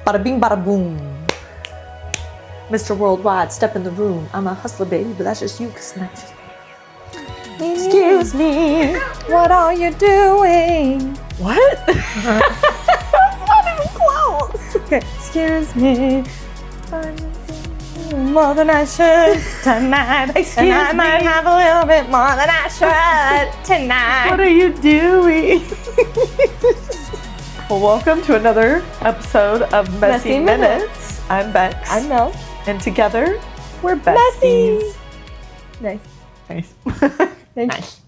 Bada bing, bada boom. Mr. Worldwide, step in the room. I'm a hustler, baby, but that's just you, cause that's just me. Excuse me. What are you doing? What? That's not even close. Okay, excuse me. More than I should tonight. Excuse and I me. might have a little bit more than I should tonight. What are you doing? Well, welcome to another episode of Messy Minutes. I'm Bex. I'm Mel. And together, we're besties. Nice. Nice. Nice.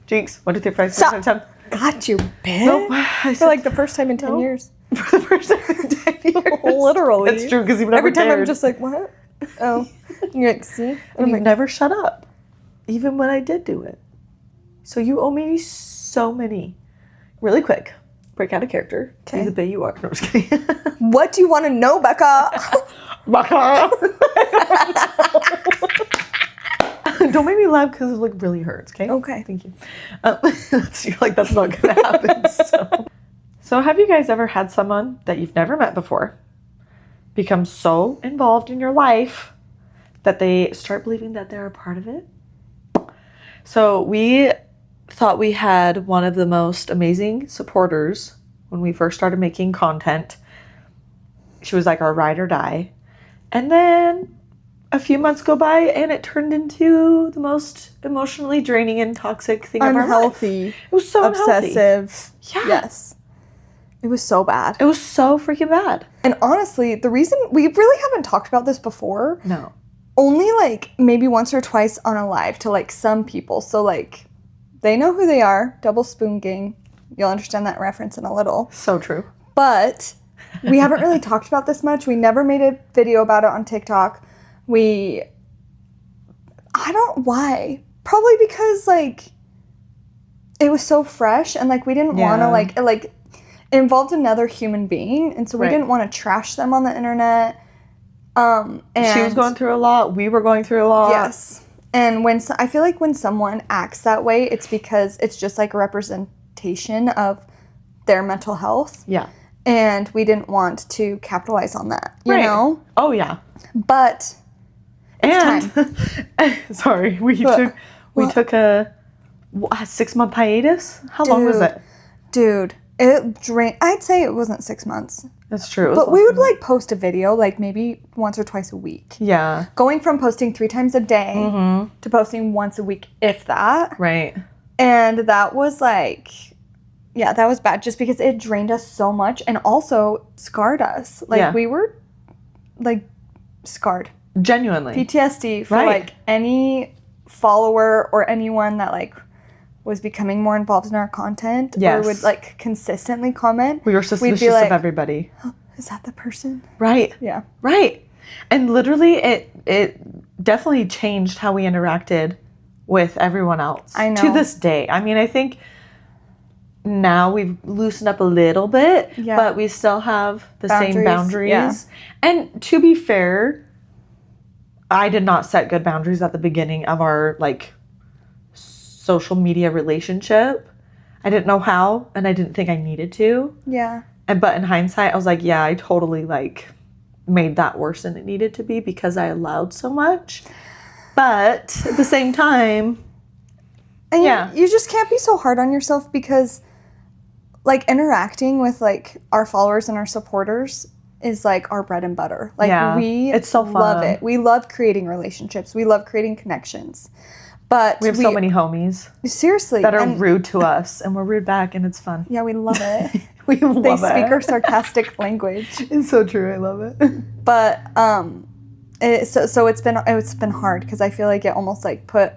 Jinx, 1, 2, 3, 4, 5, 6, 7, 7. Got you, bitch. Nope. For like the first time in 10 years. For the first time in 10 years. Literally. That's true, because you've never Every time dared. I'm just like, what? Oh. You're like, see? And I'm you've like, never shut up, even when I did do it. So you owe me so many. Really quick, break out of character. Okay. Be the bae you are. No, I'm just kidding. what do you want to know, Becca? Becca! Don't make me laugh because it like really hurts, okay? Okay. Thank you. You're like, that's not going to happen. So have you guys ever had someone that you've never met before become so involved in your life that they start believing that they're a part of it? So we thought we had one of the most amazing supporters when we first started making content. She was like our ride or die. And then a few months go by and it turned into the most emotionally draining and toxic thing of our life. Unhealthy. It was so obsessive. Yeah. Yes. It was so bad. It was so freaking bad. And honestly, the reason we really haven't talked about this before. No. Only like maybe once or twice on a live to like some people. So like they know who they are. Double Spoon Gang. You'll understand that reference in a little. So true. But we haven't really talked about this much. We never made a video about it on TikTok. I don't why. Probably because like it was so fresh and like we didn't want to like it involved another human being, and so we didn't want to trash them on the internet. And she was going through a lot. We were going through a lot. Yes. And I feel like when someone acts that way, it's because it's just like a representation of their mental health. Yeah. And we didn't want to capitalize on that, you know? Oh, yeah. But and sorry, we took a 6-month hiatus. How long was it? Dude, it drained. I'd say it wasn't 6 months. That's true. But we would like post a video like maybe once or twice a week. Yeah. Going from posting 3 times a day to posting once a week, if that. Right. And that was like, yeah, that was bad just because it drained us so much and also scarred us. Like we were like scarred. Genuinely. PTSD for like any follower or anyone that like was becoming more involved in our content or would like consistently comment. We were suspicious of everybody. Oh, is that the person? Right. Yeah. Right. And literally it definitely changed how we interacted with everyone else. I know. To this day. I mean, I think now we've loosened up a little bit, but we still have the same boundaries. Yeah. And to be fair, I did not set good boundaries at the beginning of our like social media relationship. I didn't know how, and I didn't think I needed to. Yeah. But in hindsight, I was like, yeah, I totally like made that worse than it needed to be because I allowed so much. But at the same time, and you just can't be so hard on yourself because like interacting with like our followers and our supporters is like our bread and butter. Like it's so fun. Love it. We love creating relationships. We love creating connections. But we have so many homies. Seriously. That are rude to us and we're rude back and it's fun. Yeah, we love it. They speak our sarcastic language. It's so true. I love it. But so it's been hard because I feel like it almost like put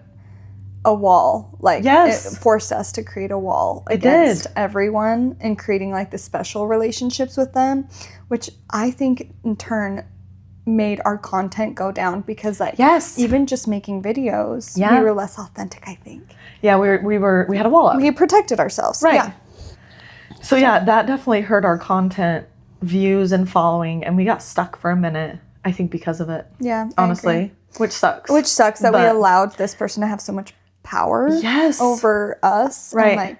a wall, like it forced us to create a wall against everyone and creating like the special relationships with them, which I think in turn made our content go down because like even just making videos we were less authentic, I think. Yeah, we had a wall up. We protected ourselves. Right. Yeah. So that definitely hurt our content views and following, and we got stuck for a minute, I think, because of it. Yeah. Honestly. Which sucks. Which sucks that we allowed this person to have so much power over us. Right. And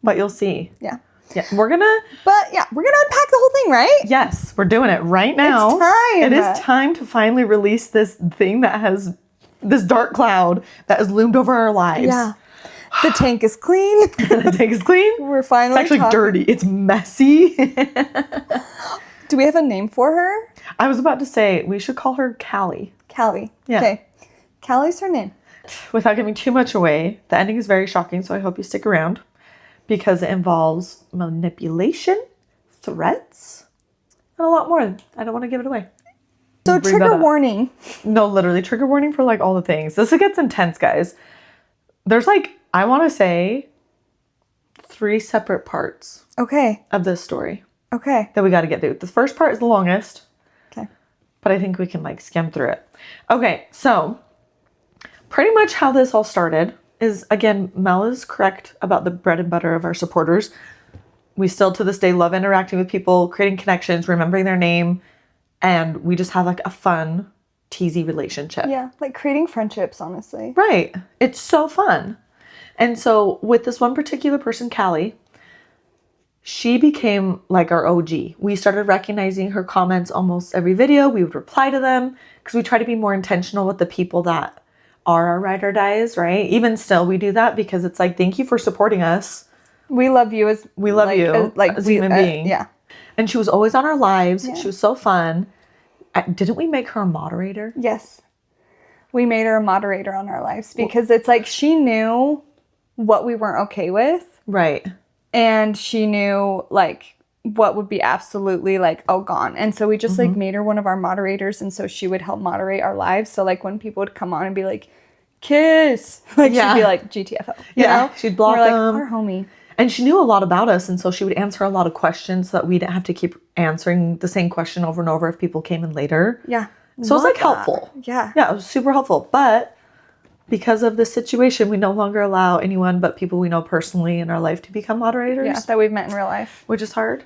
but you'll see. Yeah. Yeah, we're gonna unpack the whole thing, right? Yes, we're doing it right now. It's time. It is time to finally release this thing that has this dark cloud that has loomed over our lives. Yeah. The tank is clean. The tank is clean. We're finally It's actually dirty. It's messy. Do we have a name for her? I was about to say we should call her Callie. Callie. Yeah. Okay. Callie's her name. Without giving too much away, the ending is very shocking, so I hope you stick around because it involves manipulation, threats, and a lot more. I don't want to give it away. So trigger warning. No, literally trigger warning for like all the things. This gets intense, guys. There's like, I want to say 3 separate parts. Okay. Of this story. Okay. That we got to get through. The first part is the longest. Okay. But I think we can like skim through it. Okay, so pretty much how this all started is, again, Mel is correct about the bread and butter of our supporters. We still to this day love interacting with people, creating connections, remembering their name, and we just have like a fun, teasy relationship. Yeah, like creating friendships, honestly. Right. It's so fun. And so with this one particular person, Callie, she became like our OG. We started recognizing her comments almost every video. We would reply to them because we try to be more intentional with the people that are our ride or dies, right? Even still, we do that because it's like, thank you for supporting us. We love you as we love you as a human being. Yeah. And she was always on our lives. Yeah. She was so fun. Didn't we make her a moderator? Yes. We made her a moderator on our lives because it's like she knew what we weren't okay with. Right. And she knew like what would be absolutely like, oh, gone. And so we just like made her one of our moderators. And so she would help moderate our lives. So like when people would come on and be like, kiss, like she'd be like GTFO. You know? She'd block them. them. Like, our homie. And she knew a lot about us. And so she would answer a lot of questions so that we didn't have to keep answering the same question over and over if people came in later. Yeah. So it was like helpful. Yeah. Yeah, it was super helpful. But because of this situation, we no longer allow anyone but people we know personally in our life to become moderators. Yeah, that we've met in real life. Which is hard.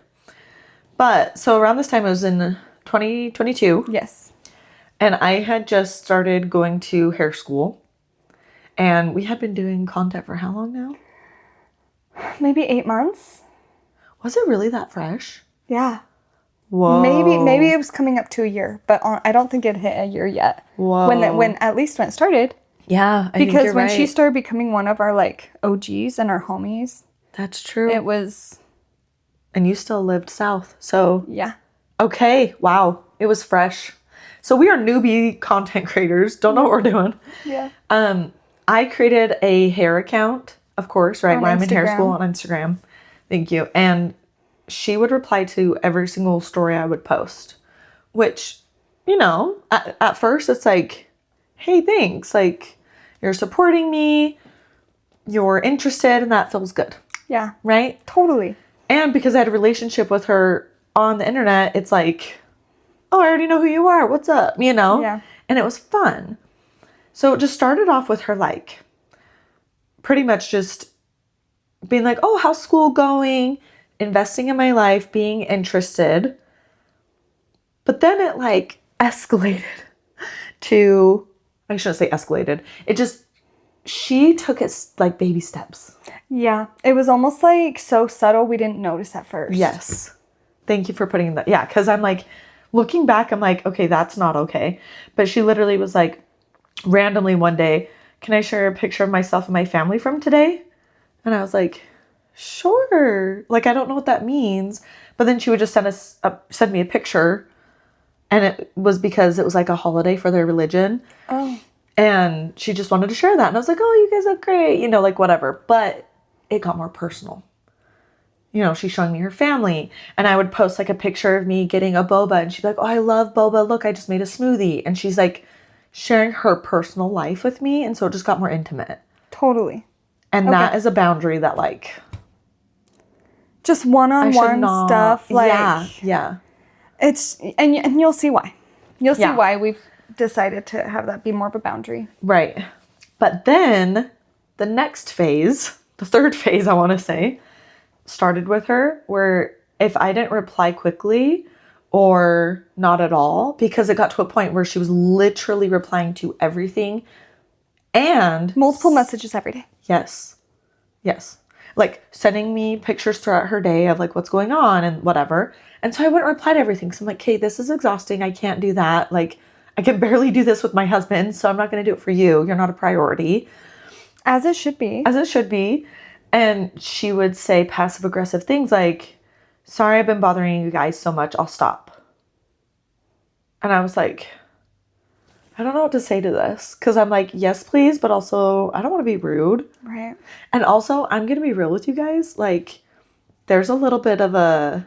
But so around this time, it was in 2022. Yes. And I had just started going to hair school. And we had been doing content for how long now? Maybe 8 months. Was it really that fresh? Yeah. Whoa. Maybe it was coming up to a year, but I don't think it hit a year yet. Whoa. When at least when it started. Yeah, because when she started becoming one of our like OGs and our homies. That's true. It was. And you still lived south, so. Yeah. Okay, wow. It was fresh. So we are newbie content creators. Don't know what we're doing. Yeah. I created a hair account, of course, right? When I'm in hair school on Instagram. Thank you. And she would reply to every single story I would post, which, you know, at first it's like, hey, thanks. Like, you're supporting me. You're interested, and that feels good. Yeah. Right? Totally. And because I had a relationship with her on the internet, it's like, oh, I already know who you are. What's up? You know? Yeah. And it was fun. So it just started off with her, like, pretty much just being like, oh, how's school going? Investing in my life, being interested. But then it, like, escalated to, I shouldn't say escalated. It just, she took it, like, baby steps. Yeah. It was almost, like, so subtle we didn't notice at first. Yes. Thank you for putting that. Yeah, because I'm, like, looking back, I'm like, okay, that's not okay. But she literally was like, randomly one day, can I share a picture of myself and my family from today? And I was like, sure. Like, I don't know what that means. But then she would just send me a picture. And it was because it was like a holiday for their religion. Oh. And she just wanted to share that. And I was like, oh, you guys look great. You know, like whatever. But it got more personal. You know, she's showing me her family. And I would post like a picture of me getting a boba. And she'd be like, oh, I love boba. Look, I just made a smoothie. And she's like sharing her personal life with me. And so it just got more intimate. Totally. And that is a boundary that like. Just one-on-one stuff. Like, yeah. It's, and you'll see why. You'll see why we've decided to have that be more of a boundary. Right. But then the next phase, the third phase, I want to say, started with her where if I didn't reply quickly or not at all, because it got to a point where she was literally replying to everything and multiple messages every day. Yes. like sending me pictures throughout her day of like what's going on and whatever. And so I wouldn't reply to everything. So I'm like, hey, this is exhausting. I can't do that. Like, I can barely do this with my husband, so I'm not going to do it for you. You're not a priority. As it should be. As it should be. And she would say passive aggressive things like, sorry, I've been bothering you guys so much. I'll stop. And I was like, I don't know what to say to this. Because I'm like, yes, please. But also, I don't want to be rude. Right. And also, I'm going to be real with you guys. Like, there's a little bit of a...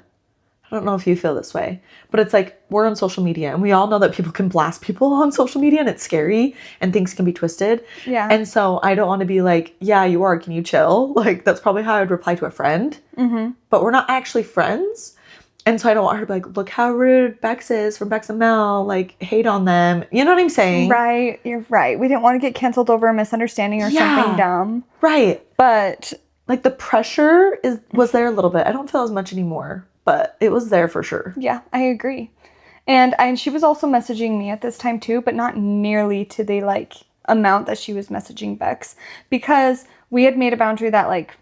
I don't know if you feel this way, but it's like we're on social media and we all know that people can blast people on social media and it's scary and things can be twisted. Yeah. And so I don't want to be like, yeah, you are. Can you chill? Like, that's probably how I'd reply to a friend. Mm-hmm. But we're not actually friends. And so I don't want her to be like, look how rude Bex is from Bex and Mel. Like, hate on them. You know what I'm saying? Right. You're right. We didn't want to get canceled over a misunderstanding or something dumb. Right. But like the pressure was there a little bit. I don't feel as much anymore. But it was there for sure. Yeah, I agree. And she was also messaging me at this time too, but not nearly to the like amount that she was messaging Bex, because we had made a boundary that like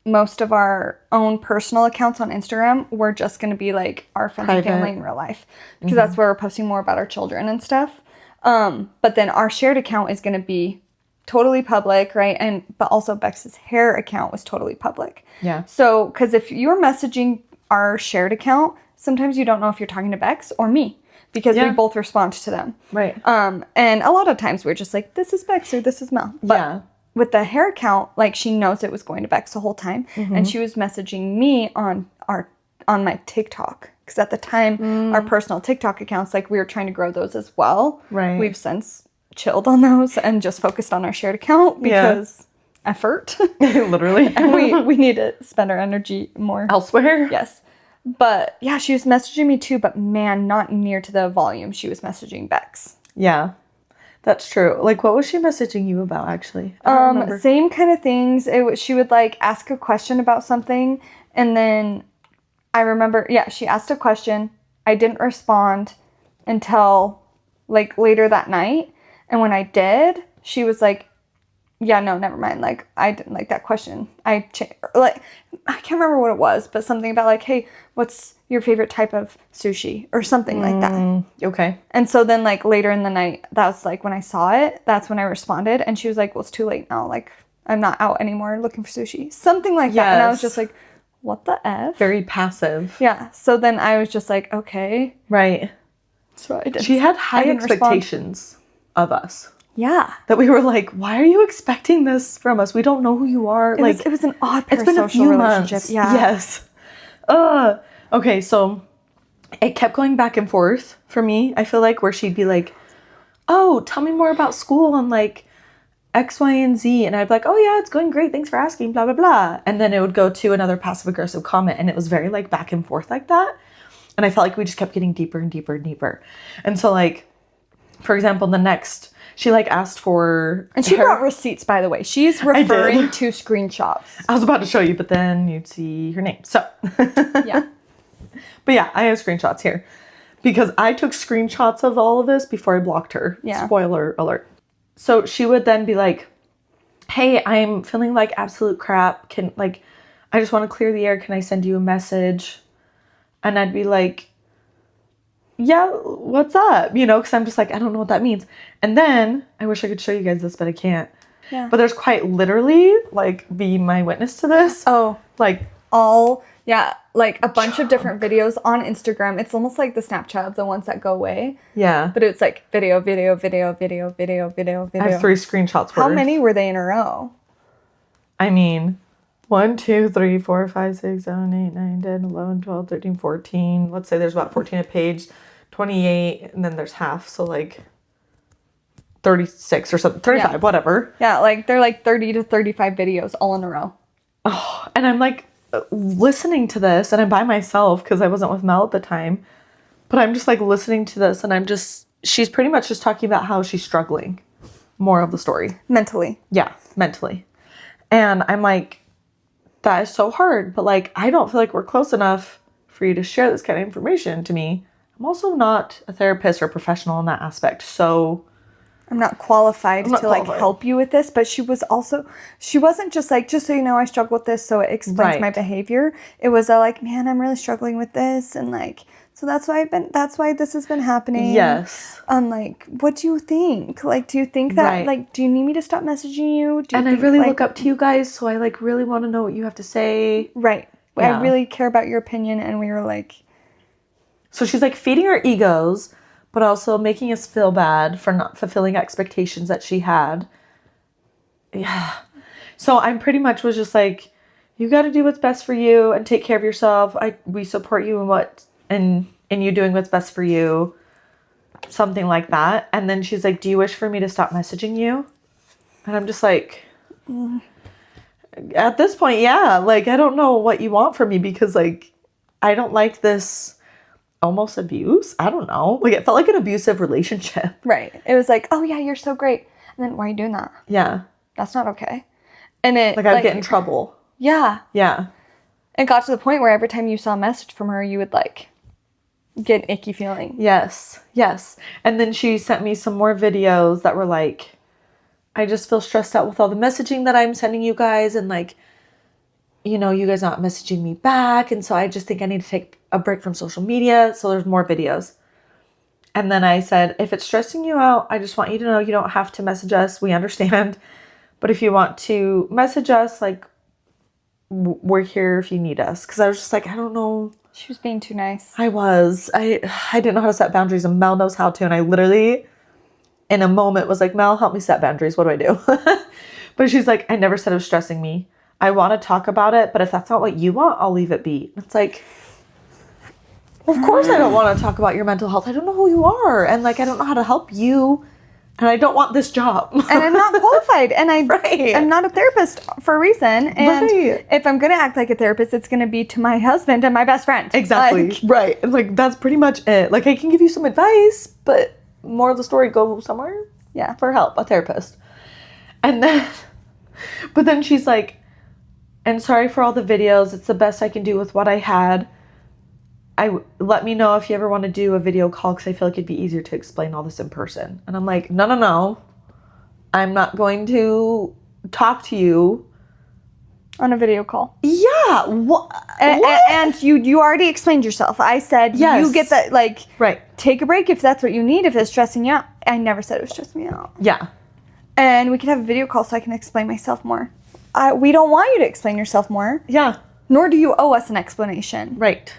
most of our own personal accounts on Instagram were just going to be like our friends and family in real life, because that's where we're posting more about our children and stuff. But then our shared account is going to be totally public, right? But also Bex's hair account was totally public. Yeah. So, because if you're messaging our shared account, sometimes you don't know if you're talking to Bex or me, because we both respond to them. Right. And a lot of times we're just like, this is Bex or this is Mel. But with the hair account, like she knows it was going to Bex the whole time. And she was messaging me on my TikTok. Because at the time, our personal TikTok accounts, like we were trying to grow those as well. Right. We've since chilled on those and just focused on our shared account because effort. Literally. And we need to spend our energy more elsewhere. Yes. But yeah, she was messaging me too, but man, not near to the volume she was messaging Bex. Yeah. That's true. Like, what was she messaging you about, actually? Same kind of things. She would like ask a question about something, and then I remember, she asked a question. I didn't respond until like later that night. And when I did, she was like, yeah, no, never mind. Like, I didn't like that question. I can't remember what it was, but something about like, hey, what's your favorite type of sushi or something like that. Okay. And so then like later in the night, that was like when I saw it, that's when I responded. And she was like, well, it's too late now. Like, I'm not out anymore looking for sushi. Something like that. And I was just like, what the F? Very passive. Yeah. So then I was just like, okay. Right. So I did. She had high expectations of us. Yeah. That we were like, why are you expecting this from us? We don't know who you are. It was an odd parasocial it's been a few relationship. Months. Yeah. Yes. Okay, so it kept going back and forth for me. I feel like where she'd be like, oh, tell me more about school and like X, Y, and Z. And I'd be like, oh yeah, it's going great. Thanks for asking, blah, blah, blah. And then it would go to another passive aggressive comment. And it was very like back and forth like that. And I felt like we just kept getting deeper and deeper and deeper. And so like, for example, she like asked for... And she brought receipts, by the way. She's referring to screenshots. I was about to show you, but then you'd see her name. So... Yeah. But yeah, I have screenshots here. Because I took screenshots of all of this before I blocked her. Yeah. Spoiler alert. So she would then be like, hey, I'm feeling like absolute crap. I just want to clear the air. Can I send you a message? And I'd be like... yeah, what's up? You know, because I'm just like, I don't know what that means. And then, I wish I could show you guys this, but I can't. Yeah. But there's quite literally, like, be my witness to this. Oh. Like, like a bunch of different videos on Instagram. It's almost like the Snapchat of the ones that go away. Yeah. But it's like video, video, video, video, video, video, video. I have 3 screenshots worth. How many were they in a row? I mean... 1, 2, 3, 4, 5, 6, 7, 8, 9, 10, 11, 12, 13, 14. Let's say there's about 14 a page, 28, and then there's half. So like 36 or something, 35, whatever. Yeah, like they're like 30 to 35 videos all in a row. Oh, and I'm like listening to this, and I'm by myself because I wasn't with Mel at the time. But I'm just like listening to this, and she's pretty much just talking about how she's struggling. More of the story. Mentally. Yeah, mentally. And I'm like... that is so hard, but like, I don't feel like we're close enough for you to share this kind of information to me. I'm also not a therapist or professional in that aspect. So I'm not qualified to like help you with this. But she wasn't just like, just so you know, I struggle with this, so it explains my behavior. It was like, man, I'm really struggling with this, and like, so that's why this has been happening. Yes. Like, what do you think? Like, do you think that, like, do you need me to stop messaging you? I really look up to you guys, so I, like, really want to know what you have to say. Right. Yeah. I really care about your opinion, and we were like... So she's, like, feeding our egos, but also making us feel bad for not fulfilling expectations that she had. Yeah. So I pretty much was just like, you got to do what's best for you and take care of yourself. We support you in you doing what's best for you. Something like that. And then she's like, do you wish for me to stop messaging you? And I'm just like, at this point, yeah. Like, I don't know what you want from me, because, like, I don't like this almost abuse. I don't know. Like, it felt like an abusive relationship. Right. It was like, oh, yeah, you're so great. And then, why are you doing that? Yeah. That's not okay. And it... Like, I would get in trouble. Yeah. Yeah. It got to the point where every time you saw a message from her, you would, like... get an icky feeling. Yes. And then she sent me some more videos that were like, I just feel stressed out with all the messaging that I'm sending you guys, and like, you know, you guys not messaging me back, and so I just think I need to take a break from social media. So there's more videos. And then I said, if it's stressing you out, I just want you to know you don't have to message us. We understand. But if you want to message us, like, we're here if you need us. Because I was just like, I don't know. She was being too nice. I was. I didn't know how to set boundaries, and Mel knows how to. And I literally, in a moment, was like, Mel, help me set boundaries. What do I do? But she's like, I never said it was stressing me. I want to talk about it, but if that's not what you want, I'll leave it be. It's like, of course I don't want to talk about your mental health. I don't know who you are. And like, I don't know how to help you. And I don't want this job. And I'm not qualified. And I'm not a therapist for a reason. And if I'm going to act like a therapist, it's going to be to my husband and my best friend. Exactly. Like, right. And like, that's pretty much it. Like, I can give you some advice, but more of the story, go somewhere. Yeah. For help, a therapist. And then, but then she's like, and sorry for all the videos. It's the best I can do with what I had. Let me know if you ever want to do a video call, because I feel like it'd be easier to explain all this in person. And I'm like, no. I'm not going to talk to you on a video call. Yeah. What? And you already explained yourself. I said, yes. You get that, like, right. Take a break if that's what you need, if it's stressing you out. I never said it was stressing me out. Yeah. And we could have a video call so I can explain myself more. We don't want you to explain yourself more. Yeah. Nor do you owe us an explanation. Right.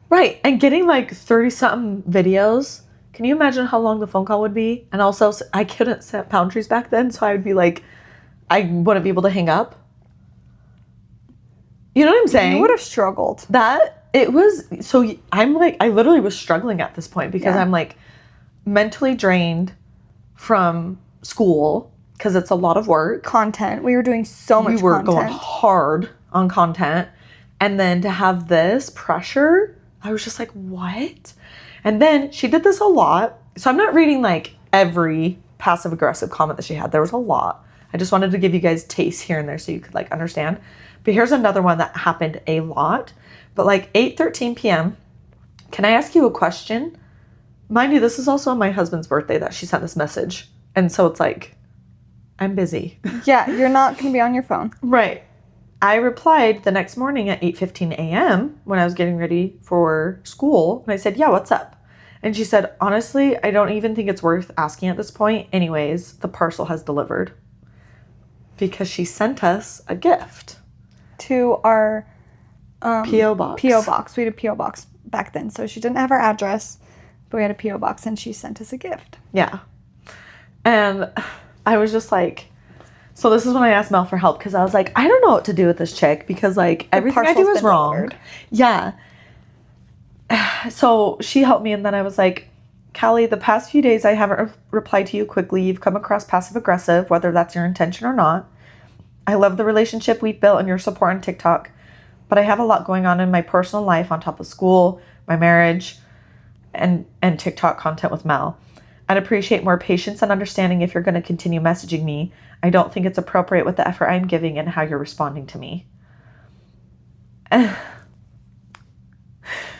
Right. And getting like 30-something videos. Can you imagine how long the phone call would be? And also, I couldn't set boundaries back then, so I would be like, I wouldn't be able to hang up. You know what I'm saying? You would have struggled. I'm like, I literally was struggling at this point, because I'm like mentally drained from school, because it's a lot of work. Content. We were doing so much content. We were going hard on content. And then to have this pressure, I was just like, what? And then she did this a lot. So I'm not reading like every passive aggressive comment that she had. There was a lot. I just wanted to give you guys taste here and there so you could like understand. But here's another one that happened a lot. But like 8:13 p.m. Can I ask you a question? Mind you, this is also on my husband's birthday that she sent this message. And so it's like, I'm busy. Yeah, you're not going to be on your phone. Right. I replied the next morning at 8:15 a.m. when I was getting ready for school. And I said, yeah, what's up? And she said, honestly, I don't even think it's worth asking at this point. Anyways, the parcel has delivered. Because she sent us a gift. To our P.O. box. P.O. box. We had a P.O. box back then. So she didn't have our address, but we had a P.O. box and she sent us a gift. Yeah. And I was just like, so this is when I asked Mel for help, because I was like, I don't know what to do with this chick, because like everything I do is wrong. Delivered. Yeah. So she helped me, and then I was like, Callie, the past few days I haven't replied to you quickly. You've come across passive aggressive, whether that's your intention or not. I love the relationship we've built and your support on TikTok, but I have a lot going on in my personal life on top of school, my marriage, and TikTok content with Mel. I'd appreciate more patience and understanding if you're going to continue messaging me. I don't think it's appropriate with the effort I'm giving and how you're responding to me.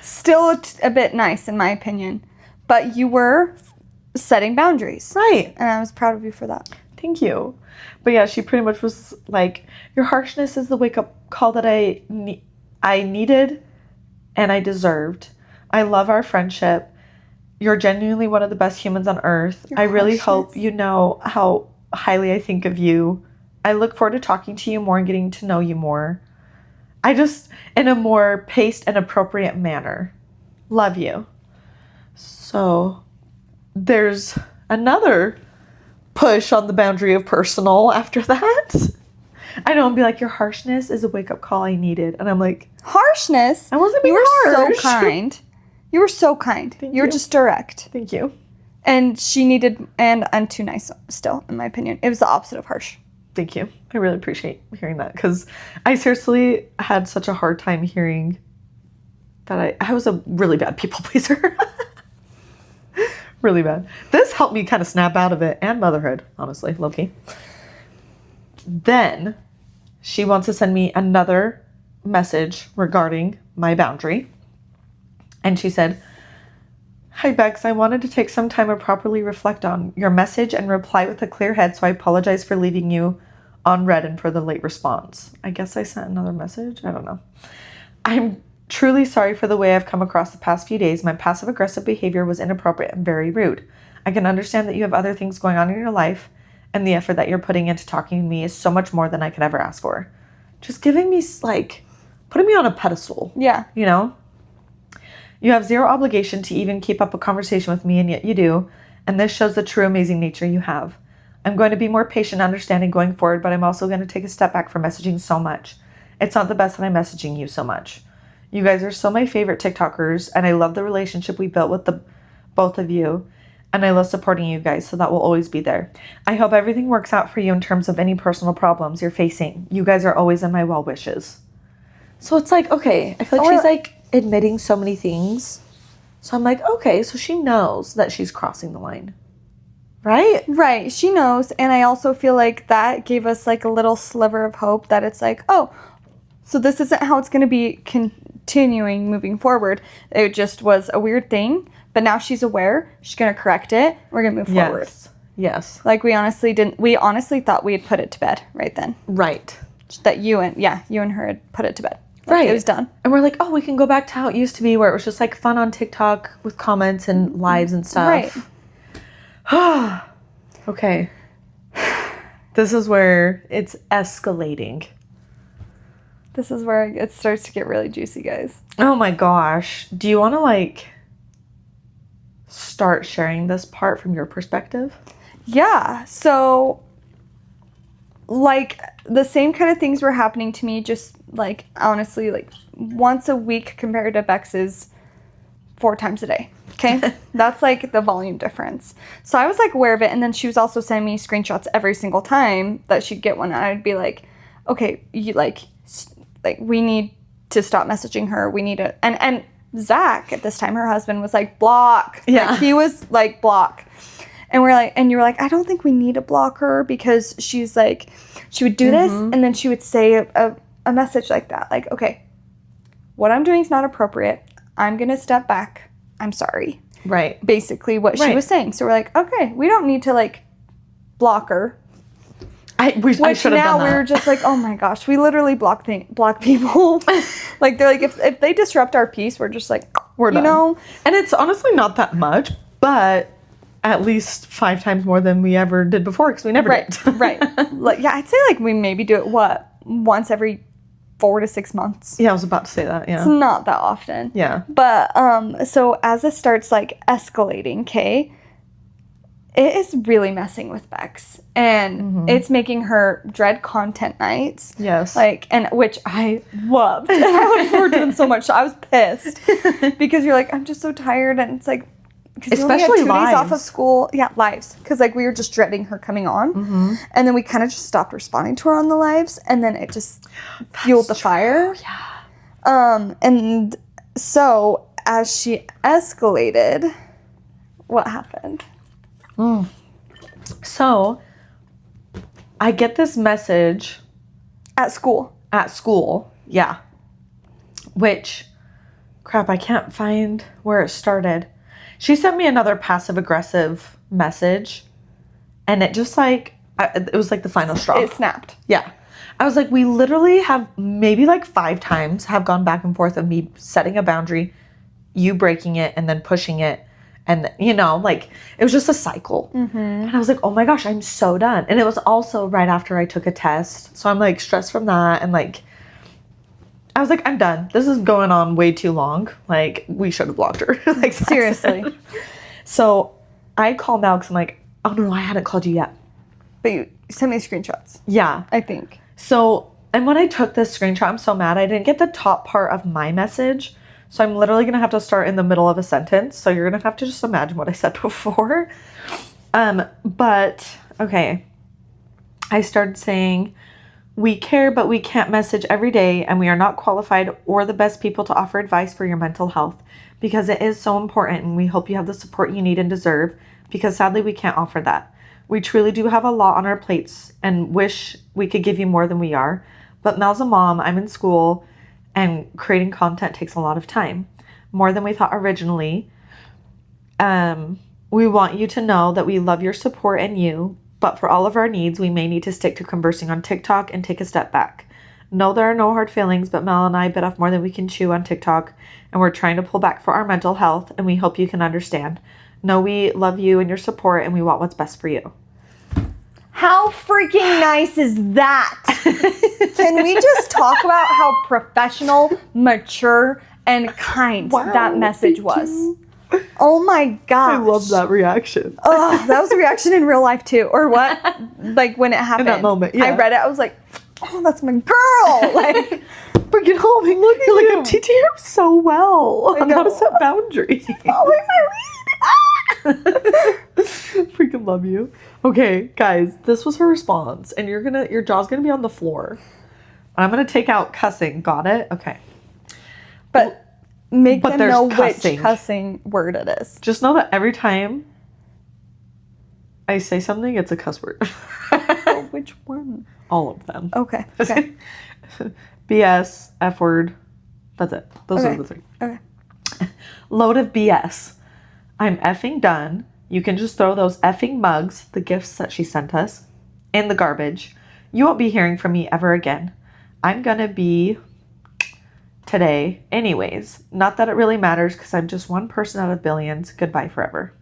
Still a bit nice, in my opinion. But you were setting boundaries. Right. And I was proud of you for that. Thank you. But yeah, she pretty much was like, your harshness is the wake-up call that I needed and I deserved. I love our friendship. You're genuinely one of the best humans on earth. I really hope you know how highly I think of you. I look forward to talking to you more and getting to know you more. I just, in a more paced and appropriate manner. Love you. So there's another push on the boundary of personal after that. I know, and be like, your harshness is a wake-up call I needed. And I'm like, harshness? I wasn't being harsh. So kind. You were so kind. You were just direct. Thank you. And she needed, and I'm too nice still, in my opinion. It was the opposite of harsh. Thank you. I really appreciate hearing that, because I seriously had such a hard time hearing that I was a really bad people pleaser. Really bad. This helped me kind of snap out of it, and motherhood, honestly, low-key. Then she wants to send me another message regarding my boundary. And she said, "Hi, Bex. I wanted to take some time to properly reflect on your message and reply with a clear head, so I apologize for leaving you on read and for the late response." I guess I sent another message. I don't know. "I'm truly sorry for the way I've come across the past few days. My passive-aggressive behavior was inappropriate and very rude. I can understand that you have other things going on in your life, and the effort that you're putting into talking to me is so much more than I could ever ask for." Just giving me, like, putting me on a pedestal. Yeah. You know? "You have zero obligation to even keep up a conversation with me, and yet you do, and this shows the true amazing nature you have. I'm going to be more patient and understanding going forward, but I'm also going to take a step back from messaging so much. It's not the best that I'm messaging you so much. You guys are so my favorite TikTokers, and I love the relationship we built with the both of you, and I love supporting you guys, so that will always be there. I hope everything works out for you in terms of any personal problems you're facing. You guys are always in my well wishes." So it's like, okay, I feel like she's like admitting so many things. So I'm like, okay, so she knows that she's crossing the line. Right? Right. She knows. And I also feel like that gave us like a little sliver of hope that it's like, oh, so this isn't how it's going to be continuing moving forward. It just was a weird thing. But now she's aware. She's going to correct it. We're going to move forward. Yes. Like we honestly thought we had put it to bed right then. Right. That you and her had put it to bed. Like, right. It was done. And we're like, oh, we can go back to how it used to be, where it was just like fun on TikTok with comments and lives and stuff. Right. Okay. This is where it's escalating. This is where it starts to get really juicy, guys. Oh my gosh. Do you want to like start sharing this part from your perspective? Yeah. So like the same kind of things were happening to me, just like honestly like once a week compared to Bex's 4 times a day. Okay. That's like the volume difference. So I was like aware of it. And then she was also sending me screenshots every single time that she'd get one. And I'd be like, okay, you like we need to stop messaging her. We need to, and Zach at this time, her husband, was like, block. Yeah. Like, he was like, block. And we're like, and you were like, I don't think we need to block her, because she's like, she would do this and then she would say a message like that. Like, okay, what I'm doing is not appropriate. I'm going to step back. I'm sorry. Right. Basically what she was saying. So we're like, okay, we don't need to like block her. I should have done that. Now we're just like, oh my gosh, we literally block people. Like they're like, if they disrupt our peace, we're just like, we're done. You know? And it's honestly not that much, but at least 5 times more than we ever did before, because we never did. Right. Like, yeah, I'd say like we maybe do it once every 4 to 6 months. Yeah, I was about to say that. Yeah, it's not that often. Yeah, but so as it starts like escalating, okay, it is really messing with Bex, and it's making her dread content nights. Yes, like, and which I loved. And I look forward to them so much. So I was pissed because you're like, I'm just so tired, and it's like, because we only had 2 days off of school. Yeah, lives. Because like we were just dreading her coming on, and then we kind of just stopped responding to her on the lives, and then it just fueled the fire. Yeah. And so as she escalated, what happened? So I get this message at school. Yeah. Which, crap, I can't find where it started. She sent me another passive aggressive message, and it just like, it was like the final straw. It snapped. Yeah. I was like, we literally have maybe like 5 times have gone back and forth of me setting a boundary, you breaking it, and then pushing it. And, you know, like, it was just a cycle. Mm-hmm. And I was like, oh my gosh, I'm so done. And it was also right after I took a test. So I'm like stressed from that. And like, I was like, I'm done. This is going on way too long. Like, we should have blocked her. Like, seriously. So I called Mel because I'm like, oh no, I hadn't called you yet. But you sent me screenshots. Yeah. I think. So, and when I took this screenshot, I'm so mad. I didn't get the top part of my message. So I'm literally going to have to start in the middle of a sentence. So you're going to have to just imagine what I said before. But, okay. I started saying, we care, but we can't message every day. And we are not qualified or the best people to offer advice for your mental health. Because it is so important. And we hope you have the support you need and deserve. Because sadly, we can't offer that. We truly do have a lot on our plates. And wish we could give you more than we are. But Mel's a mom. I'm in school. And creating content takes a lot of time, more than we thought originally. We want you to know that we love your support and you, but for all of our needs, we may need to stick to conversing on TikTok and take a step back. No, there are no hard feelings, but Mel and I bit off more than we can chew on TikTok, and we're trying to pull back for our mental health, and we hope you can understand. No, we love you and your support, and we want what's best for you. How freaking nice is that? Can we just talk about how professional, mature, and kind that message was? Oh my gosh. I love that reaction. Oh, that was a reaction in real life too. Or what? Like when it happened. In that moment, yeah. I read it, I was like, oh, that's my girl. Like, freaking homie, look at you. Like, I'm teaching her so well on how to set boundaries. Oh my Freaking love you. Okay, guys, this was her response, and your jaw's gonna be on the floor. I'm gonna take out cussing. Got it? Okay. But make them know which cussing word it is. Just know that every time I say something, it's a cuss word. Oh, which one? All of them. Okay. BS, F word. That's it. Those are the 3. Okay. Load of BS. I'm effing done. You can just throw those effing mugs, the gifts that she sent us, in the garbage. You won't be hearing from me ever again. I'm gonna be today anyways. Not that it really matters because I'm just one person out of billions. Goodbye forever.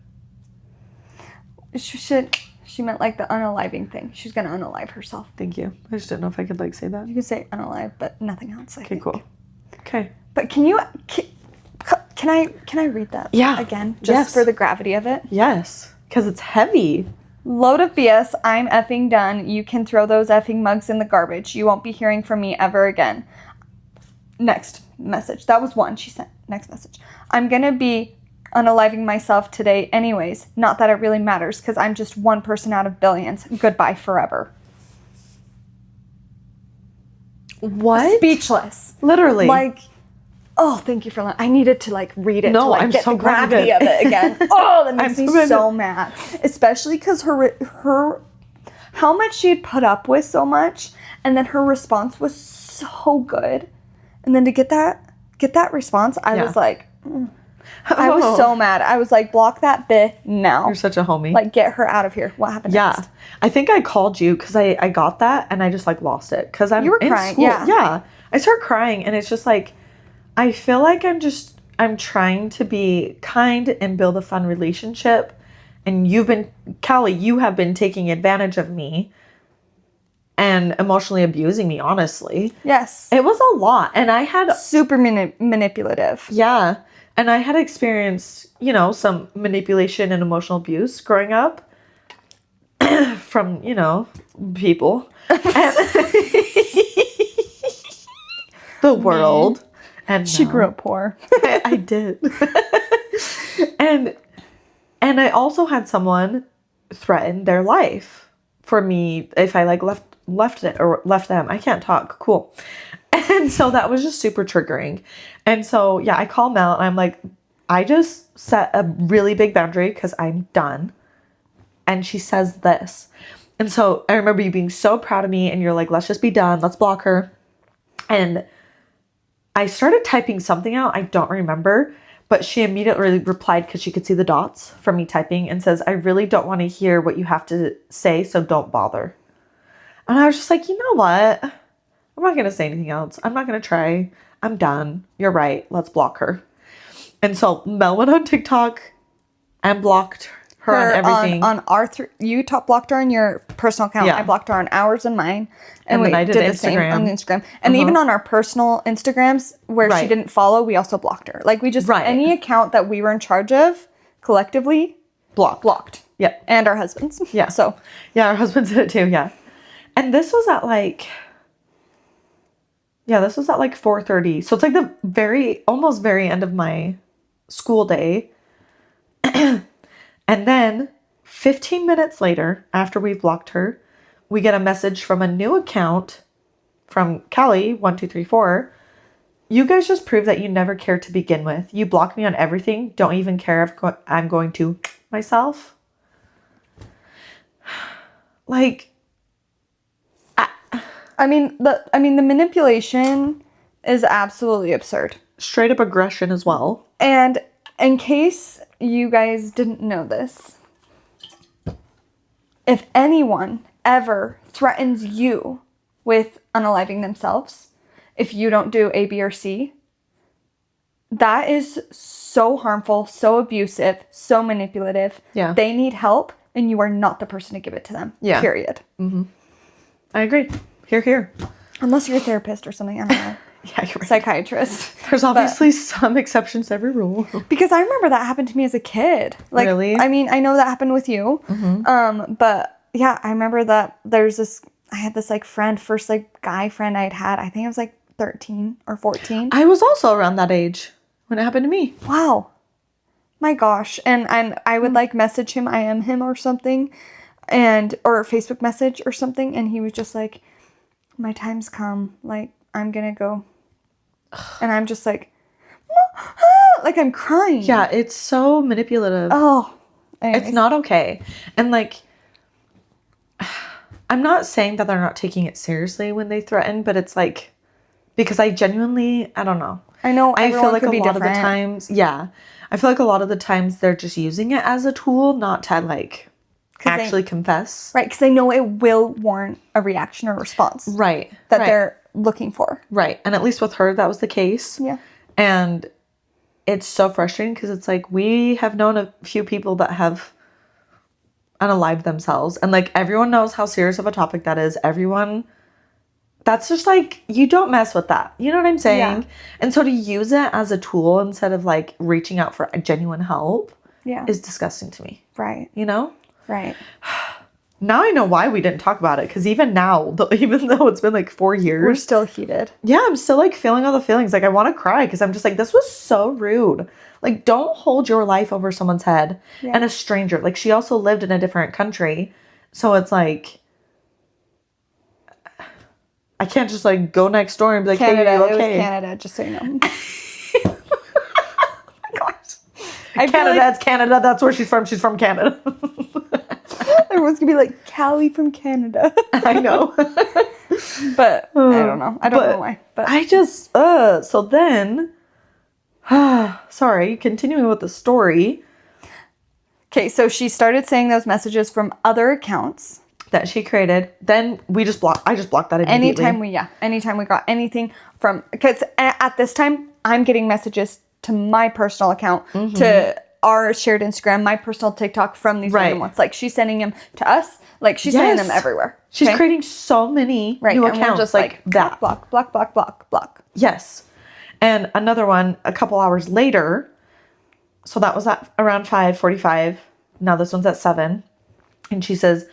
She meant like the unaliving thing. She's gonna unalive herself. Thank you. I just didn't know if I could like say that. You can say unalive, but nothing else. Okay, cool. Okay. But can I read that again? Just for the gravity of it? Yes. Because it's heavy. Load of BS. I'm effing done. You can throw those effing mugs in the garbage. You won't be hearing from me ever again. Next message. That was one she sent. Next message. I'm going to be unaliving myself today anyways. Not that it really matters because I'm just one person out of billions. Goodbye forever. What? Speechless. Literally. Like, oh, thank you for I needed to like read it to like I'm get so the gravity of it again. Oh, that makes me so mad. Especially because her how much she had put up with so much, and then her response was so good. And then to get that response, I was like, I was so mad. I was like, block that bitch now. You're such a homie. Like, get her out of here. What happened next? I think I called you because I got that and I just like lost it because I'm you were in crying. School. Yeah. I start crying and it's just like, I feel like I'm trying to be kind and build a fun relationship. And Callie, you have been taking advantage of me and emotionally abusing me, honestly. Yes. It was a lot. And I had... Super manipulative. Yeah. And I had experienced, some manipulation and emotional abuse growing up from, people. The world. And she grew up poor. I did. And I also had someone threaten their life for me if I like left them. I can't talk. Cool. And so that was just super triggering. And so, I call Mel and I'm like, I just set a really big boundary because I'm done. And she says this. And so I remember you being so proud of me and you're like, let's just be done. Let's block her. And I started typing something out. I don't remember, But she immediately replied because she could see the dots from me typing and says, I really don't want to hear what you have to say, so don't bother. And I was just like, you know what? I'm not going to say anything else. I'm not going to try. I'm done. You're right. Let's block her. And so Mel went on TikTok and blocked her on everything. On our you blocked her on your personal account. Yeah. I blocked her on ours and mine. And we did the same on Instagram. And even on our personal Instagrams where she didn't follow, we also blocked her. Like we just, any account that we were in charge of collectively blocked. Yeah. And our husbands. Yeah. So. Yeah, our husbands did it too. Yeah. And this was at like 4:30. So it's like the almost very end of my school day. And then 15 minutes later, after we've blocked her, we get a message from a new account from Callie1234. You guys just proved that you never cared to begin with. You blocked me on everything. Don't even care if I'm going to myself. Like, I mean, the manipulation is absolutely absurd. Straight up aggression as well. And in case you guys didn't know this, if anyone ever threatens you with unaliving themselves, if you don't do A, B, or C, that is so harmful, so abusive, so manipulative. Yeah. They need help, and you are not the person to give it to them. Yeah. Period. Mm-hmm. I agree. Here. Unless you're a therapist or something, I don't know. Yeah, you're right. Psychiatrist. There's obviously some exceptions to every rule. Because I remember that happened to me as a kid. Like, really? I mean, I know that happened with you. Mm-hmm. But yeah, I remember that I had this like first like guy friend I'd had. I think I was like 13 or 14. I was also around that age when it happened to me. Wow. My gosh. And I would like message him, I am him or something, or Facebook message or something. And he was just like, my time's come. Like, I'm going to go. And I'm just like I'm crying. Yeah, it's so manipulative. Oh. Anyways. It's not okay. And like, I'm not saying that they're not taking it seriously when they threaten, but it's like, because I don't know. I know. I feel like a lot of the times, I feel like a lot of the times they're just using it as a tool, not to like actually confess. Right, because they know it will warrant a reaction or response. Right. That they're looking for. Right. And at least with her, that was the case. Yeah. And it's so frustrating because it's like, we have known a few people that have unalived themselves. And like, everyone knows how serious of a topic that is. That's just like, you don't mess with that. You know what I'm saying? Yeah. And so to use it as a tool instead of like reaching out for genuine help is disgusting to me. Right. You know? Right. Now I know why we didn't talk about it. Because even now, even though it's been like 4 years. We're still heated. Yeah, I'm still like feeling all the feelings. Like I want to cry because I'm just like, this was so rude. Like, don't hold your life over someone's head and a stranger. Like, she also lived in a different country. So it's like, I can't just like go next door and be like, Canada, hey, are you okay? It was Canada, just so you know. Oh my gosh. Canada, it's Canada. That's where she's from. She's from Canada. Everyone's gonna be like, Callie from Canada. I know. But I don't know. I don't know why. But I just, so then, sorry, continuing with the story. Okay, so she started saying those messages from other accounts that she created. Then I just blocked that immediately. Anytime we got anything from, because at this time, I'm getting messages to my personal account, to our shared Instagram, my personal TikTok from these random ones. Like, she's sending them to us. Like, she's sending them everywhere. She's creating so many new accounts. We're just like that. Block. Yes. And another one a couple hours later. So that was at around 5:45. Now this one's at 7. And she says,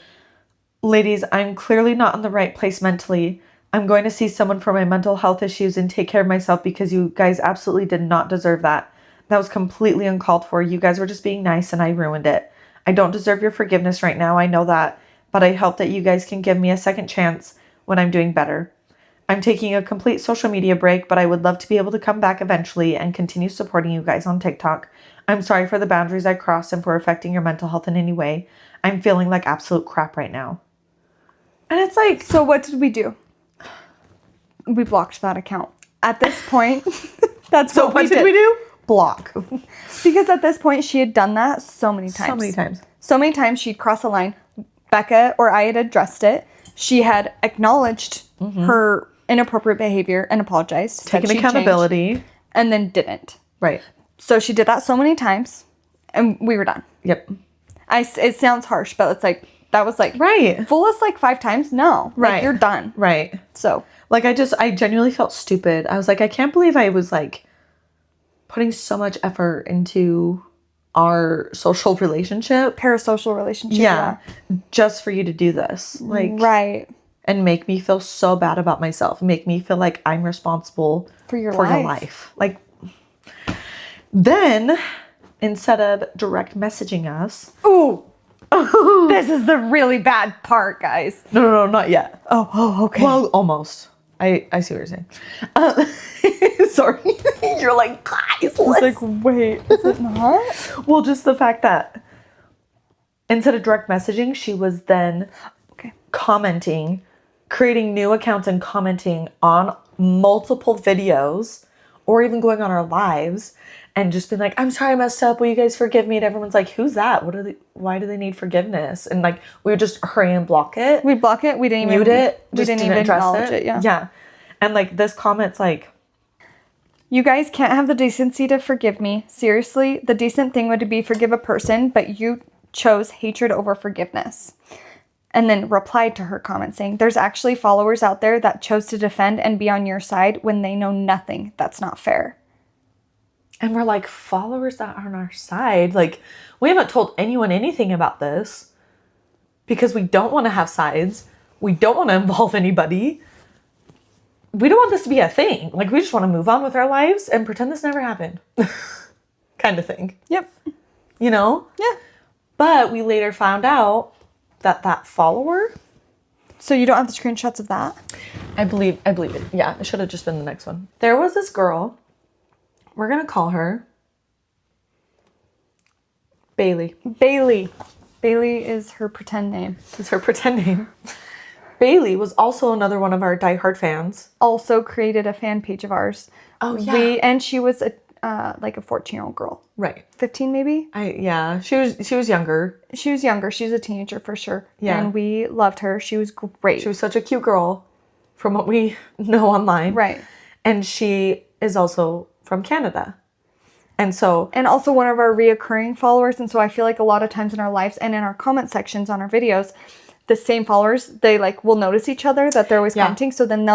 ladies, I'm clearly not in the right place mentally. I'm going to see someone for my mental health issues and take care of myself because you guys absolutely did not deserve that. That was completely uncalled for. You guys were just being nice and I ruined it. I don't deserve your forgiveness right now. I know that. But I hope that you guys can give me a second chance when I'm doing better. I'm taking a complete social media break, but I would love to be able to come back eventually and continue supporting you guys on TikTok. I'm sorry for the boundaries I crossed and for affecting your mental health in any way. I'm feeling like absolute crap right now. And it's like... So what did we do? We blocked that account. At this point, that's what did we do? block. Because at this point, she had done that so many times. So many times she'd cross a line. Becca or I had addressed it. She had acknowledged her inappropriate behavior and apologized. Taken accountability. And then didn't. Right. So she did that so many times, and we were done. Yep. It sounds harsh, but it's like, that was like, right. Fool us like 5 times? No. Right. Like, you're done. Right. So. Like, I genuinely felt stupid. I was like, I can't believe I was like putting so much effort into our social relationship. Parasocial relationship. Yeah. Just for you to do this. Like. Right. And make me feel so bad about myself. Make me feel like I'm responsible for your life. Like, then, instead of direct messaging us. Ooh. This is the really bad part, guys. No, not yet. Oh, okay. Well, almost. I see what you're saying. Sorry. You're like, guys, it's like, wait, is it not? Well, just the fact that instead of direct messaging, she was then commenting, creating new accounts and commenting on multiple videos or even going on our lives and just been like, I'm sorry I messed up. Will you guys forgive me? And everyone's like, who's that? Why do they need forgiveness? And like, we would just hurry and block it. We'd block it. We didn't even mute it. We didn't even acknowledge it. Yeah. Yeah. And like this comment's like, you guys can't have the decency to forgive me. Seriously, the decent thing would be forgive a person, but you chose hatred over forgiveness. And then replied to her comment saying, there's actually followers out there that chose to defend and be on your side when they know nothing. That's not fair. And we're like, followers that are on our side? Like, we haven't told anyone anything about this because we don't want to have sides. We don't want to involve anybody. We don't want this to be a thing. Like, we just want to move on with our lives and pretend this never happened. Kind of thing. Yep. You know? Yeah. But we later found out that follower. So you don't have the screenshots of that? I believe it. Yeah, it should have just been the next one. There was this girl. We're going to call her Bailey. Bailey is her pretend name. It's her pretend name. Bailey was also another one of our diehard fans. Also created a fan page of ours. Oh, yeah. And she was like a 14-year-old girl. Right. 15 maybe? She was younger. She was younger. She was a teenager for sure. Yeah. And we loved her. She was great. She was such a cute girl from what we know online. Right. And she is also from Canada. And also one of our reoccurring followers. And so I feel like a lot of times in our lives and in our comment sections on our videos, the same followers, they like will notice each other that they're always commenting. So then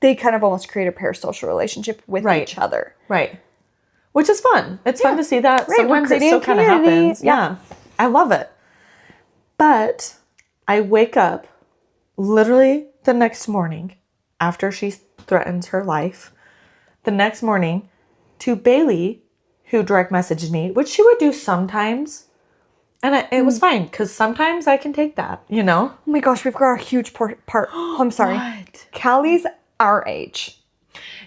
they kind of almost create a parasocial relationship with each other. Right. Which is fun. It's fun to see that. Right. Sometimes it still kind of happens. Yeah. I love it. But I wake up literally the next morning after she threatens her life. The next morning to Bailey, who direct messaged me, which she would do sometimes. And it was fine because sometimes I can take that, you know? Oh my gosh, we've got a huge part. Oh, I'm sorry. What? Callie's our age.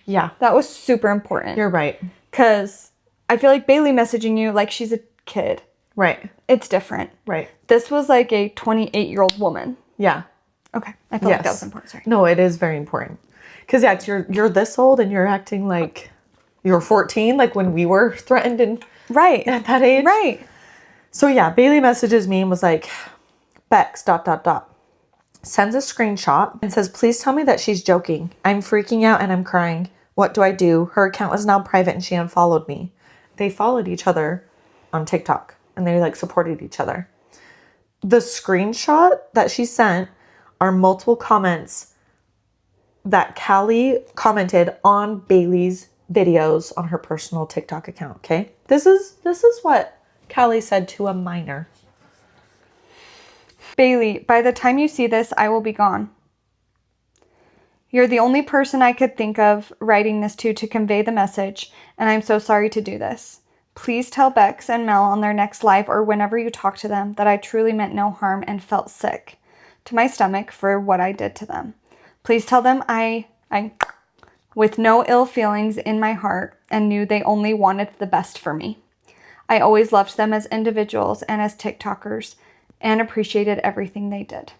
Yeah. That was super important. You're right. Because I feel like Bailey messaging you like she's a kid. Right. It's different. Right. This was like a 28-year-old woman. Yeah. Okay. I felt like that was important. Sorry. No, it is very important. Because, you're this old and you're acting like you're 14, like when we were threatened and at that age. Right. So, Bailey messages me and was like, Bex, ... Sends a screenshot and says, please tell me that she's joking. I'm freaking out and I'm crying. What do I do? Her account is now private and she unfollowed me. They followed each other on TikTok and they like supported each other. The screenshot that she sent are multiple comments that Callie commented on Bailey's videos on her personal TikTok account. Okay. This is what Callie said to a minor. Bailey, by the time you see this, I will be gone. You're the only person I could think of writing this to convey the message, and I'm so sorry to do this. Please tell Bex and Mel on their next live or whenever you talk to them that I truly meant no harm and felt sick to my stomach for what I did to them. Please tell them I with no ill feelings in my heart and knew they only wanted the best for me. I always loved them as individuals and as TikTokers and appreciated everything they did.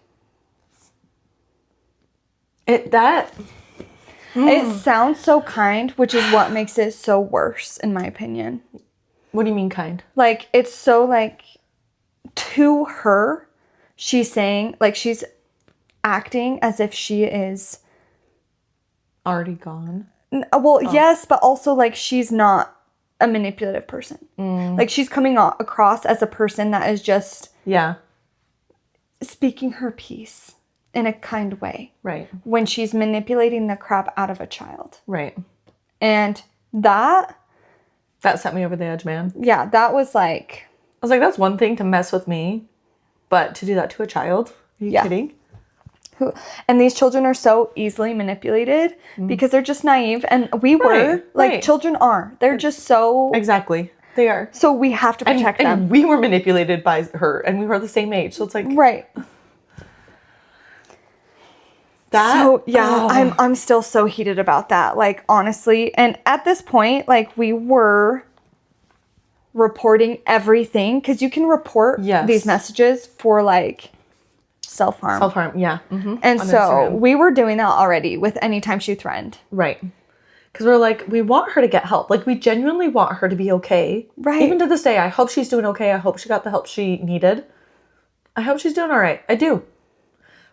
It sounds so kind, which is what makes it so worse, in my opinion. What do you mean kind? Like, it's so, like, to her, she's saying, like, she's acting as if she is... already gone? Well, yes, but also, like, she's not a manipulative person. Like, she's coming across as a person that is just... yeah. speaking her piece in a kind way. Right. When she's manipulating the crap out of a child. Right. And that set me over the edge, man. Yeah, that was like... I was like, that's one thing to mess with me, but to do that to a child? Are you kidding? And these children are so easily manipulated because they're just naive. And we were. Like, children are. They're just so... exactly. They are. So we have to protect them. And we were manipulated by her, and we were the same age. So it's like... right. That... so, yeah, I'm still so heated about that. Like, honestly. And at this point, like, we were reporting everything. Because you can report these messages for, like... self-harm. Self-harm, yeah. Mm-hmm. And so Instagram. We were doing that already with any time she threatened. Right. Because we're like, we want her to get help. Like, we genuinely want her to be okay. Right. Even to this day, I hope she's doing okay. I hope she got the help she needed. I hope she's doing all right. I do.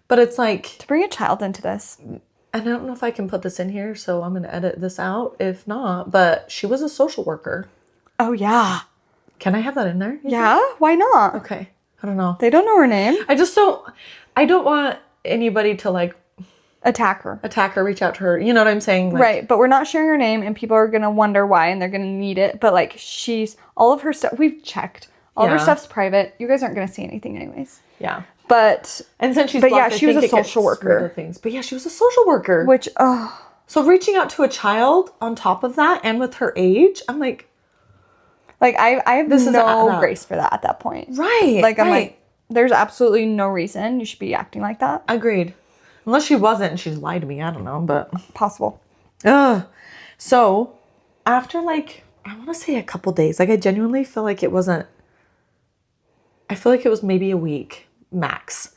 But it's like... to bring a child into this. And I don't know if I can put this in here, so I'm going to edit this out. If not, but she was a social worker. Oh, yeah. Can I have that in there? Yeah, why not? Okay. I don't know. They don't know her name. I don't want anybody to, like... attack her, reach out to her. You know what I'm saying? Like, right, but we're not sharing her name, and people are going to wonder why, and they're going to need it. But, like, all of her stuff, we've checked. All of her stuff's private. You guys aren't going to see anything anyways. Yeah. But... and since she's blocked, she was a social worker. But yeah, she was a social worker. Which, so reaching out to a child on top of that, and with her age, I'm like... like, I have no grace for that at that point. Right. Like, I'm like, there's absolutely no reason you should be acting like that. Agreed. Unless she wasn't and she's lied to me. I don't know, but... possible. So, after, like, I want to say a couple days. Like, I genuinely feel like it wasn't... I feel like it was maybe a week, max.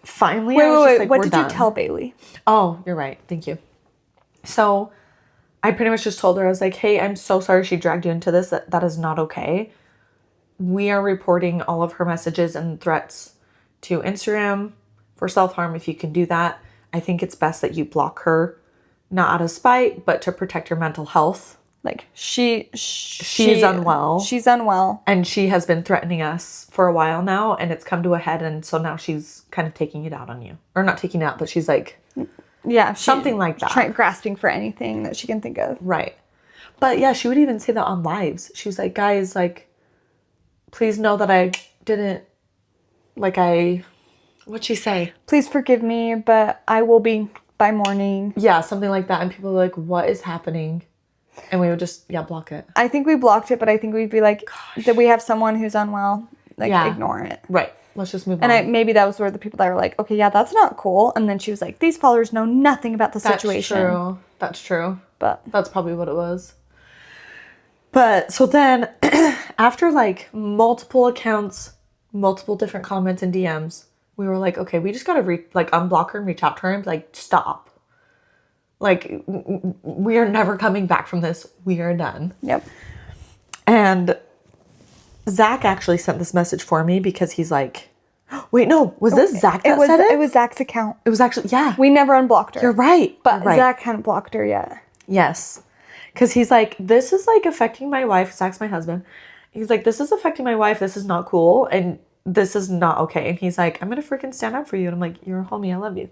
Finally, wait. What did you tell Bailey? Oh, you're right. Thank you. So, I pretty much just told her, I was like, hey, I'm so sorry she dragged you into this. That is not okay. We are reporting all of her messages and threats to Instagram for self-harm. If you can do that, I think it's best that you block her, not out of spite, but to protect her mental health. Like, she's unwell. She's unwell. And she has been threatening us for a while now, and it's come to a head, and so now she's kind of taking it out on you. Or not taking it out, but she's like... yeah. Something like that. Grasping for anything that she can think of. Right. But yeah, she would even say that on lives. She was like, guys, like, please know that I didn't... like, what'd she say? Please forgive me, but I will be by morning. Yeah, something like that. And people were like, what is happening? And we would just, block it. I think we blocked it, but I think we'd be like, that we have someone who's unwell. Like, ignore it. Right. Let's just move on. And maybe that was where the people that were like, okay, yeah, that's not cool. And then she was like, these followers know nothing about the situation. That's true. But that's probably what it was. But so then after like multiple accounts, multiple different comments and DMs, we were like, okay, we just got to unblock her and reach out to her and be like, stop. Like, we are never coming back from this. We are done. Yep. And Zach actually sent this message for me because he's like, wait, no, was this Zach that said it? It was Zach's account. It was actually, yeah. We never unblocked her. You're right. But Zach hadn't blocked her yet. Yes. Because he's like, this is like affecting my wife. Zach's my husband. He's like, this is affecting my wife. This is not cool. And this is not okay. And he's like, I'm going to freaking stand up for you. And I'm like, you're a homie. I love you.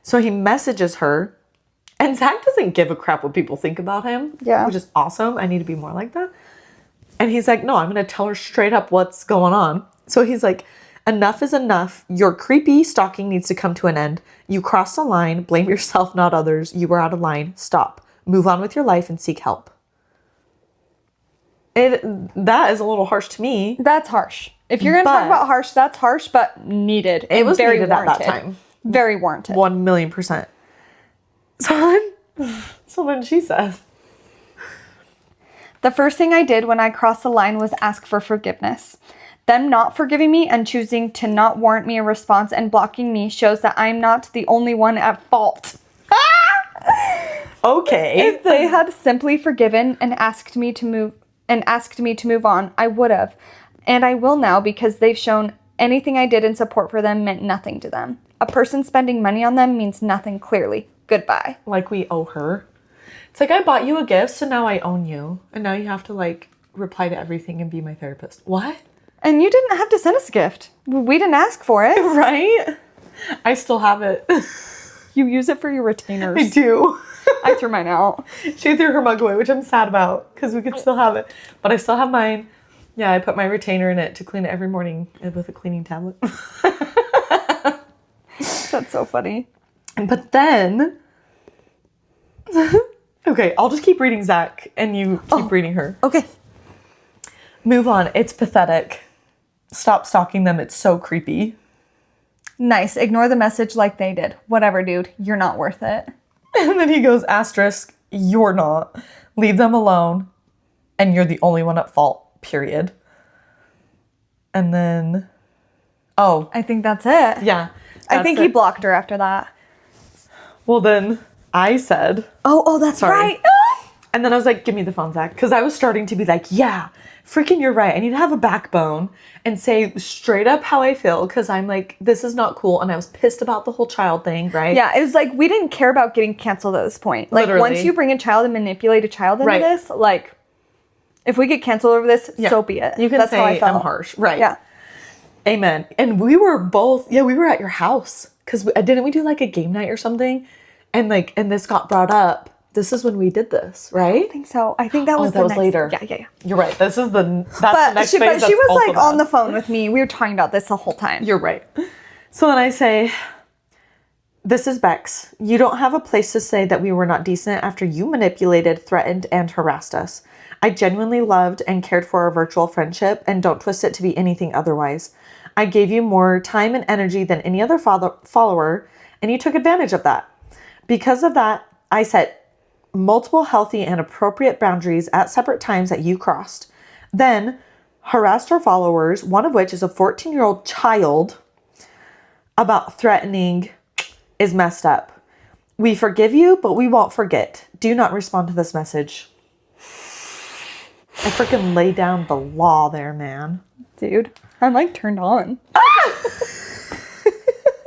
So he messages her. And Zach doesn't give a crap what people think about him. Yeah. Which is awesome. I need to be more like that. And he's like, no, I'm going to tell her straight up what's going on. So he's like, enough is enough. Your creepy stalking needs to come to an end. You crossed a line. Blame yourself, not others. You were out of line. Stop. Move on with your life and seek help. That is a little harsh to me. That's harsh. If you're going to talk about harsh, that's harsh, but needed. It was very needed warranted. At that time. Very warranted. 1,000,000%. So then she says, the first thing I did when I crossed the line was ask for forgiveness. Them not forgiving me and choosing to not warrant me a response and blocking me shows that I'm not the only one at fault. Okay. If they had simply forgiven and asked me to move on, I would have. And I will now because they've shown anything I did in support for them meant nothing to them. A person spending money on them means nothing clearly. Goodbye. Like we owe her. It's like I bought you a gift, so now I own you. And now you have to like reply to everything and be my therapist. What? And you didn't have to send us a gift. We didn't ask for it. Right? I still have it. You use it for your retainers. I do. I threw mine out. She threw her mug away, which I'm sad about because we could still have it. But I still have mine. Yeah, I put my retainer in it to clean it every morning with a cleaning tablet. That's so funny. But then... Okay, I'll just keep reading Zach and you keep reading her. Okay. Move on. It's pathetic. Stop stalking them. It's so creepy. Nice. Ignore the message like they did. Whatever, dude. You're not worth it. And then he goes, asterisk, you're not. Leave them alone. And you're the only one at fault. Period. And then... Oh. I think that's it. Yeah. I think he blocked her after that. Well, then I said... Oh, that's right. And then I was like, give me the phone, Zach. Because I was starting to be like, yeah, freaking you're right. I need to have a backbone and say straight up how I feel. Because I'm like, this is not cool. And I was pissed about the whole child thing, right? Yeah, it was like, we didn't care about getting canceled at this point. Like, Literally. once you bring a child and manipulate a child into this, like, if we get canceled over this, so be it. You can That's say how I felt. I'm harsh. Right. Yeah. Amen. And we were both, we were at your house. Because didn't we do like a game night or something? And this got brought up. This is when we did this, right? I don't think so. I think that was later. Yeah. You're right. That's the next phase. But she was like on the phone with me. We were talking about this the whole time. You're right. So then I say, this is Bex. You don't have a place to say that we were not decent after you manipulated, threatened, and harassed us. I genuinely loved and cared for our virtual friendship, and don't twist it to be anything otherwise. I gave you more time and energy than any other follower, and you took advantage of that. Because of that, I set multiple healthy and appropriate boundaries at separate times that you crossed. Then harassed our followers, one of which is a 14-year-old child, about threatening is messed up. We forgive you, but we won't forget. Do not respond to this message. I freaking lay down the law there, man. Dude, I'm like turned on.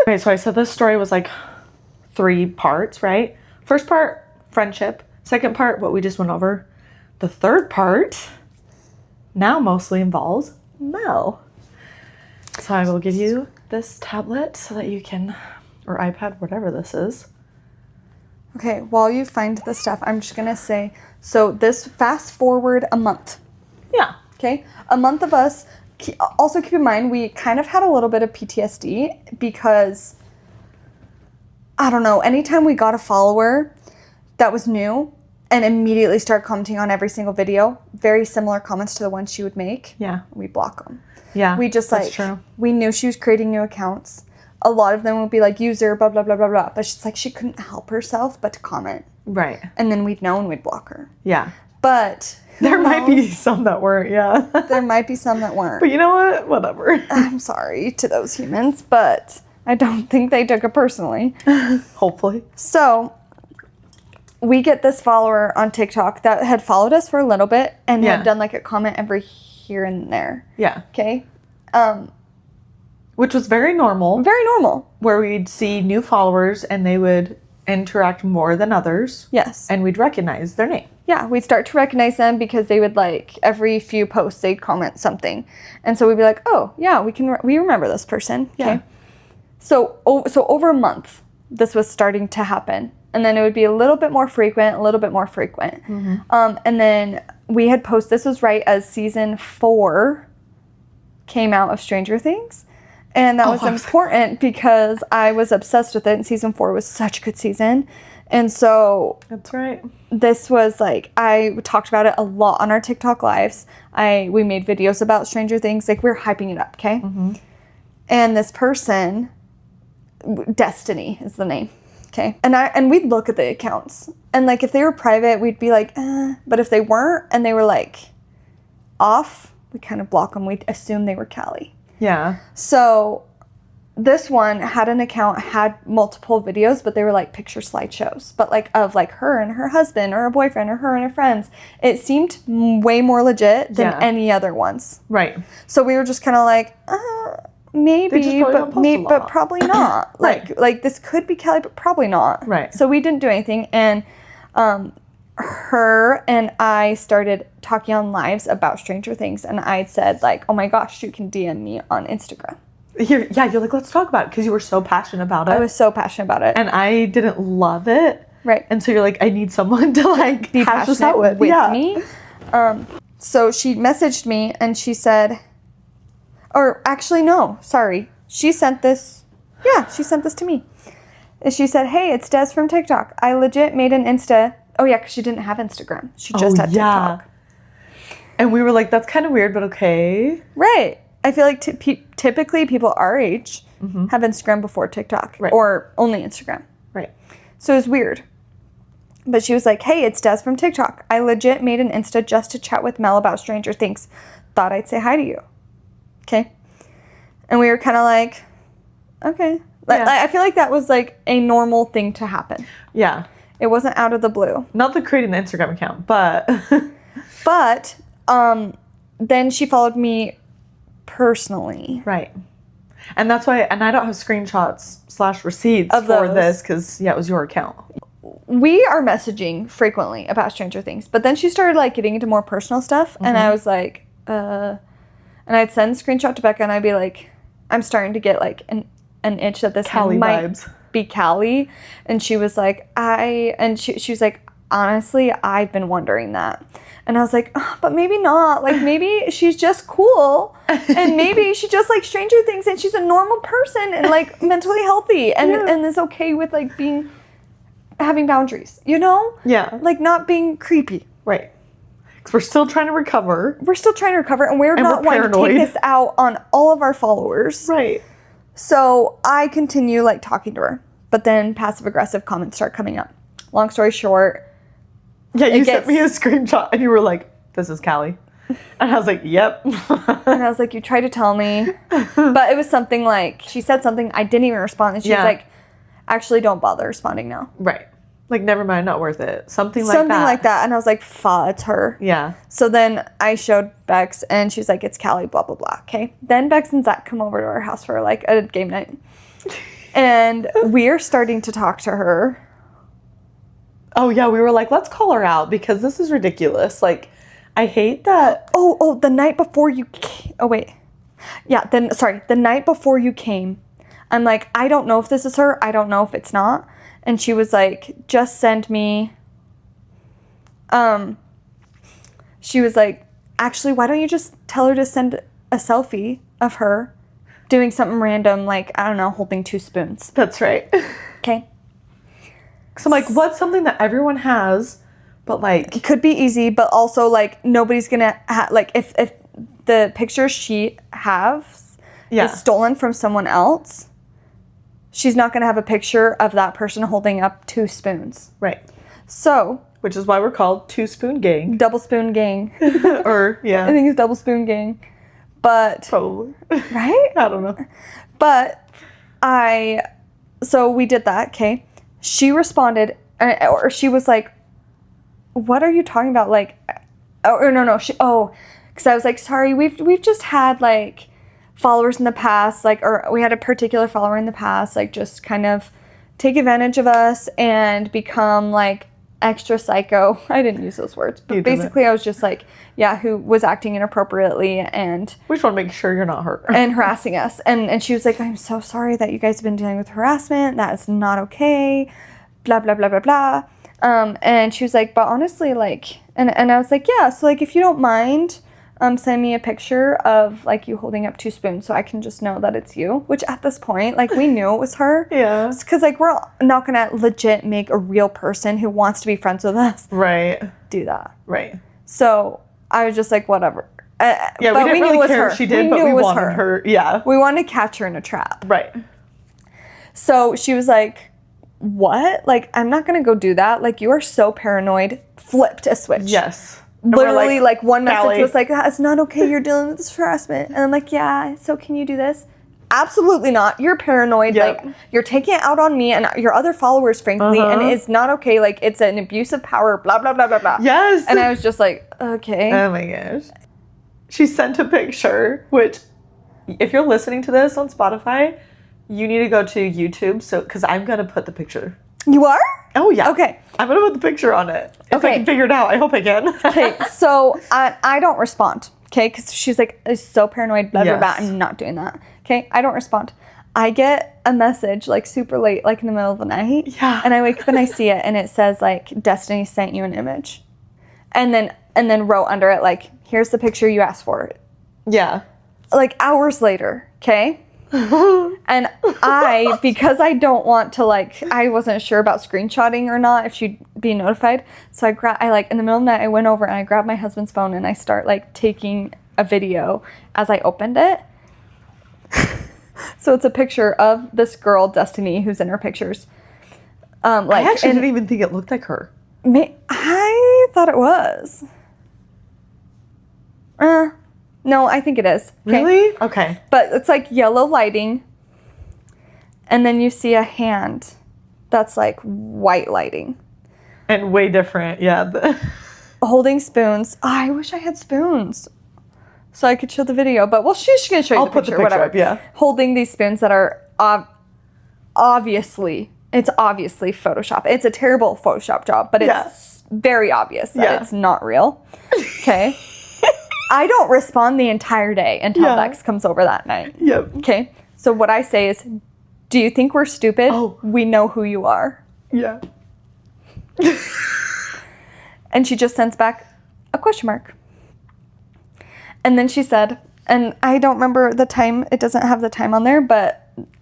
Okay, so I said this story was like 3 parts, right? First part, friendship. Second part, what we just went over. The third part now mostly involves Mel. So I will give you this tablet so that you can, or iPad, whatever this is. Okay, while you find the stuff, I'm just gonna say, so this fast forward a month. Yeah. Okay, a month of us. Also keep in mind, we kind of had a little bit of PTSD because, I don't know, anytime we got a follower that was new and immediately start commenting on every single video, very similar comments to the ones she would make. Yeah. We block them. Yeah. We just that's true. We knew she was creating new accounts. A lot of them would be like user, blah, blah, blah, blah, blah. But she's like, she couldn't help herself but to comment. Right. And then we'd know and we'd block her. Yeah. But there might be some that weren't, yeah. There might be some that weren't. But you know what? Whatever. I'm sorry to those humans, but I don't think they took it personally. Hopefully. So we get this follower on TikTok that had followed us for a little bit and had done like a comment every here and there. Yeah. Okay. Which was very normal. Very normal. Where we'd see new followers and they would interact more than others. Yes. And we'd recognize their name. Yeah, we'd start to recognize them because they would like every few posts they'd comment something. And so we'd be like, "Oh, yeah, we remember this person." Okay. Yeah. So over a month this was starting to happen. And then it would be a little bit more frequent. Mm-hmm. And then we had posted, this was right as season 4 came out of Stranger Things. And that was important because I was obsessed with it. And season 4 was such a good season. And so that's right. This was like, I talked about it a lot on our TikTok lives. We made videos about Stranger Things. Like, we were hyping it up, okay? Mm-hmm. And this person, Destiny is the name. Okay. And we'd look at the accounts. And like if they were private, we'd be like, but if they weren't and they were like off, we kind of block them. We'd assume they were Callie. Yeah. So this one had an account, had multiple videos, but they were like picture slideshows, but like of like her and her husband or her boyfriend or her and her friends. It seemed way more legit than any other ones. Right. So we were just kind of like, maybe, but probably not. Right. Like this could be Kelly, but probably not. Right. So we didn't do anything. And her and I started talking on lives about Stranger Things. And I said like, oh my gosh, you can DM me on Instagram. You're like, let's talk about it, because you were so passionate about it. I was so passionate about it. And I didn't love it. Right. And so you're like, I need someone to like be hash this passionate out with me. So she messaged me and she said, or actually, no, sorry. She sent this to me. And she said, hey, it's Des from TikTok. I legit made an Insta. Oh yeah, because she didn't have Instagram. She just had TikTok. And we were like, that's kind of weird, but okay. Right. I feel like typically people our age have Instagram before TikTok, or only Instagram. Right. So it was weird. But she was like, hey, it's Des from TikTok. I legit made an Insta just to chat with Mel about Stranger Things. Thought I'd say hi to you. Okay. And we were kind of like, okay. I feel like that was like a normal thing to happen. Yeah. It wasn't out of the blue. Not the creating the Instagram account, but. But then she followed me personally. Right. And that's why, and I don't have screenshots / receipts of for those. this, because, it was your account. We are messaging frequently about Stranger Things, but then she started like getting into more personal stuff, and I was like, and I'd send a screenshot to Becca, and I'd be like, I'm starting to get like an itch that this Callie might vibes. Be Callie, and she was like, she was like, honestly, I've been wondering that. And I was like, but maybe not. Like, maybe she's just cool. And maybe she just likes Stranger Things and she's a normal person and, like, mentally healthy. And is okay with, like, having boundaries, you know? Yeah. Like, not being creepy. Right. Because we're still trying to recover. And we're not wanting to take this out on all of our followers. Right. So I continue, like, talking to her. But then passive-aggressive comments start coming up. Long story short. Yeah, you sent me a screenshot and you were like, this is Callie. And I was like, yep. And I was like, you tried to tell me. But it was something like, she said something, I didn't even respond. And she was like, actually, don't bother responding now. Right. Like, never mind, not worth it. Something like that. And I was like, it's her. Yeah. So then I showed Bex and she's like, it's Callie, blah, blah, blah. Okay. Then Bex and Zach come over to our house for like a game night. And we're starting to talk to her. Oh, yeah, we were like, let's call her out because this is ridiculous. Like, I hate that. Oh, the night before you came. Oh, wait. Yeah, the night before you came, I'm like, I don't know if this is her. I don't know if it's not. And she was like, just send me. She was like, actually, why don't you just tell her to send a selfie of her doing something random, like, I don't know, holding 2 spoons. That's right. Okay. So I'm like, what's something that everyone has, but like... It could be easy, but also, like, nobody's gonna... like, if the picture she has is stolen from someone else, she's not gonna have a picture of that person holding up 2 spoons. Right. So... Which is why we're called 2 Spoon Gang. Double Spoon Gang. Or, yeah. I think it's Double Spoon Gang. But... Probably. Right? I don't know. But so we did that, okay? She responded, or she was like, what are you talking about? Like, because I was like, sorry, we've just had, like, followers in the past, like, or we had a particular follower in the past, like, just kind of take advantage of us and become, like, extra psycho. I didn't use those words, but basically I was just like, yeah, who was acting inappropriately and... We just want to make sure you're not her. And harassing us. And she was like, I'm so sorry that you guys have been dealing with harassment. That is not okay. Blah, blah, blah, blah, blah. And she was like, but honestly, like... And I was like, yeah, so, like, if you don't mind, send me a picture of, like, you holding up 2 spoons so I can just know that it's you. Which, at this point, like, we knew it was her. Yeah. Because, like, we're not going to legit make a real person who wants to be friends with us... Right. ...do that. Right. So... I was just like, whatever. Yeah, we didn't really care if she did, but we wanted her. Yeah. We wanted to catch her in a trap. Right. So she was like, what? Like, I'm not going to go do that. Like, you are so paranoid. Flipped a switch. Yes. Literally, like one message was like, it's not okay. You're dealing with this harassment. And I'm like, yeah, so can you do this? absolutely not. You're paranoid. Yep. Like, you're taking it out on me and your other followers, frankly, and it's not okay. Like, it's an abuse of power, blah, blah, blah, blah, blah. Yes. And I was just like, okay. Oh my gosh. She sent a picture, which, if you're listening to this on Spotify, you need to go to YouTube, because I'm going to put the picture. You are? Oh, yeah. Okay. I'm going to put the picture on it. If I can figure it out. I hope I can. Okay, so I don't respond, okay? Because she's like, is so paranoid, blah, blah, blah. I'm not doing that. Okay, I don't respond. I get a message, like, super late, like, in the middle of the night. Yeah. And I wake up and I see it, and it says, like, Destiny sent you an image. And then wrote under it, like, here's the picture you asked for. Yeah. Like, hours later, okay? And because I don't want to, like, I wasn't sure about screenshotting or not, if she'd be notified. So I like, in the middle of the night, I went over and I grabbed my husband's phone and I start, like, taking a video as I opened it. So it's a picture of this girl, Destiny, who's in her pictures. Like, I actually didn't even think it looked like her. I thought it was. No, I think it is. Okay? Really? Okay. But it's like yellow lighting. And then you see a hand that's like white lighting. And way different, yeah. Holding spoons. Oh, I wish I had spoons so I could show the video. But, well, she's going to show you the picture, whatever. Up, yeah. Holding these spoons that are obviously Photoshop. It's a terrible Photoshop job, but it's very obvious that it's not real. Okay. I don't respond the entire day until Bex comes over that night. Yep. Okay. So what I say is, do you think we're stupid? Oh. We know who you are. Yeah. And she just sends back a question mark. And then she said, and I don't remember the time, it doesn't have the time on there,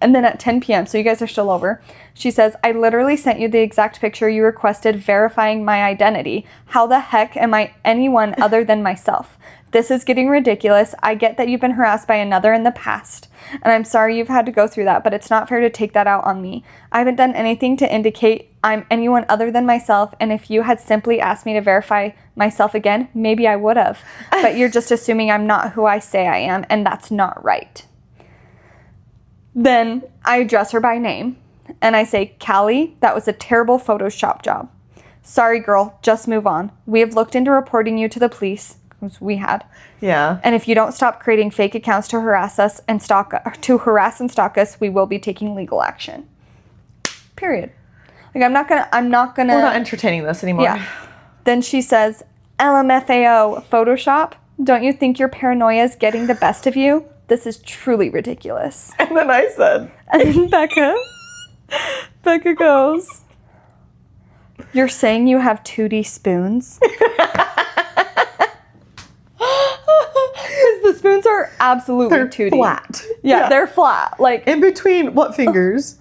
and then at 10 p.m., so you guys are still over, she says, I literally sent you the exact picture you requested verifying my identity. How the heck am I anyone other than myself? This is getting ridiculous. I get that you've been harassed by another in the past, and I'm sorry you've had to go through that, but it's not fair to take that out on me. I haven't done anything to indicate I'm anyone other than myself, and if you had simply asked me to verify myself again, maybe I would have. But you're just assuming I'm not who I say I am, and that's not right. Then I address her by name, and I say, Callie, that was a terrible Photoshop job. Sorry, girl, just move on. We have looked into reporting you to the police. We had. Yeah. And if you don't stop creating fake accounts to harass and stalk us, we will be taking legal action. Period. Like, I'm not gonna We're not entertaining this anymore. Yeah. Then she says, LMFAO, Photoshop, don't you think your paranoia is getting the best of you? This is truly ridiculous. And then I said, and Becca goes, you're saying you have 2D spoons? The spoons are absolutely 2D. Flat. Yeah, they're flat. Like, in between what fingers?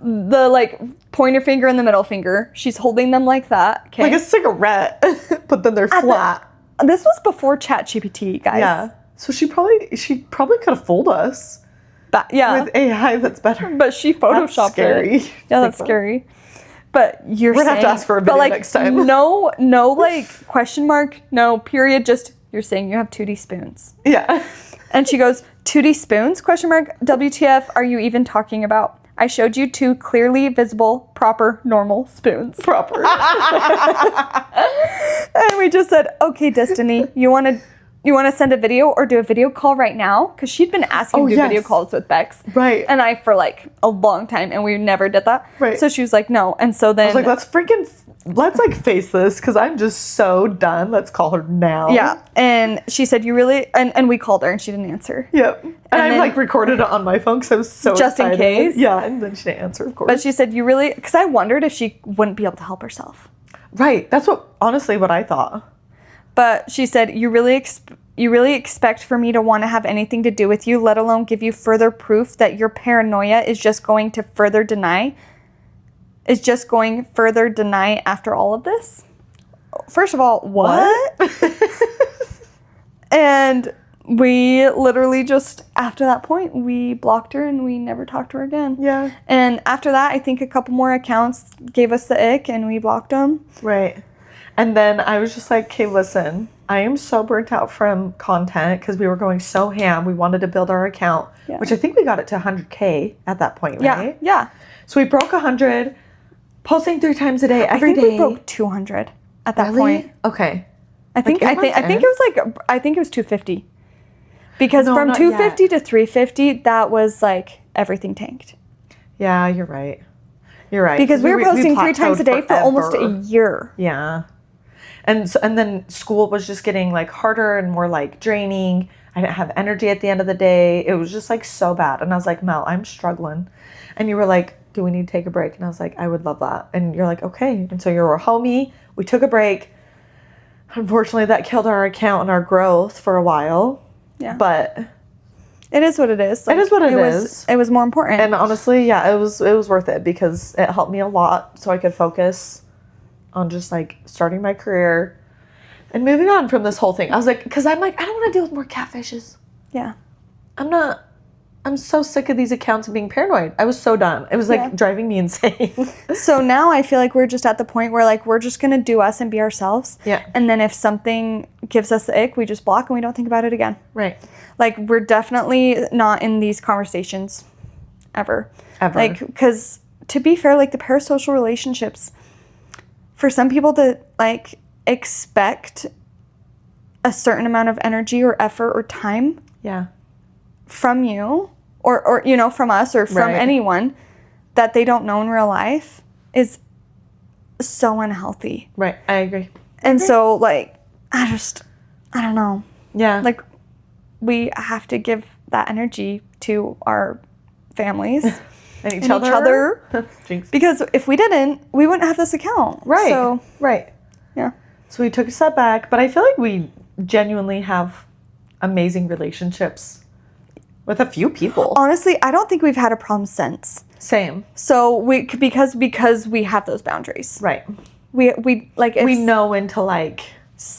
The, like, pointer finger and the middle finger. She's holding them like that. Okay. Like a cigarette, but then they're flat. This was before ChatGPT, guys. Yeah. So she probably could have fooled us. With AI, that's better. But she photoshopped that's scary. it. Yeah, that's scary. But we're gonna have to ask for a video next time. No, like, question mark, no, period, just, you're saying you have 2D spoons. Yeah. And she goes, 2D spoons, question mark, WTF are you even talking about? I showed you 2 clearly visible, proper, normal spoons. Proper. And we just said, okay, Destiny, you want to send a video or do a video call right now? Because she'd been asking to do video calls with Bex. Right. And I for like a long time, and we never did that. Right. So she was like, no. And so then... I was like, let's like face this, because I'm just so done. Let's call her now. Yeah. And she said, you really... And we called her and she didn't answer. Yep. And I like recorded it on my phone because I was so just excited. In case. Yeah. And then she didn't answer, of course. But she said, you really... Because I wondered if she wouldn't be able to help herself. Right. That's honestly what I thought. But she said, you really expect for me to want to have anything to do with you, let alone give you further proof that your paranoia is just going further deny after all of this? First of all, what? And we literally just, after that point, we blocked her and we never talked to her again. Yeah. And after that, I think a couple more accounts gave us the ick and we blocked them. Right. And then I was just like, okay, listen, I am so burnt out from content because we were going so ham. We wanted to build our account, which I think we got it to 100K at that point, right? Yeah. So we broke 100, posting 3 times a day, every day. I think we broke 200 at that point. Okay. I think it was 250. Because from 250 to 350, that was like everything tanked. Yeah, you're right. You're right. Because we were posting 3 times a day for almost a year. Yeah. And then school was just getting like harder and more like draining. I didn't have energy at the end of the day. It was just like so bad. And I was like, Mel, I'm struggling. And you were like, do we need to take a break? And I was like, I would love that. And you're like, okay. And so you were a homie. We took a break. Unfortunately, that killed our account and our growth for a while. Yeah. But it is what it is. Like, it is what it is. It was more important. And honestly, yeah, it was worth it because it helped me a lot so I could focus on just like starting my career and moving on from this whole thing. I was like, because I'm like, I don't want to deal with more catfishes. Yeah. I'm so sick of these accounts and being paranoid. I was so done. It was like driving me insane. So now I feel like we're just at the point where like we're just going to do us and be ourselves. Yeah. And then if something gives us the ick, we just block and we don't think about it again. Right. Like we're definitely not in these conversations ever. Like, because to be fair, like the parasocial relationships, for some people to like expect a certain amount of energy or effort or time from you or you know, from us or from anyone that they don't know in real life is so unhealthy. Right. I agree. And so like, I don't know. Yeah. Like we have to give that energy to our families and each other. Because if we didn't, we wouldn't have this account. Right. So, right. Yeah. So we took a step back, but I feel like we genuinely have amazing relationships with a few people. Honestly, I don't think we've had a problem since. Same. So because we have those boundaries. Right. We like we know when to like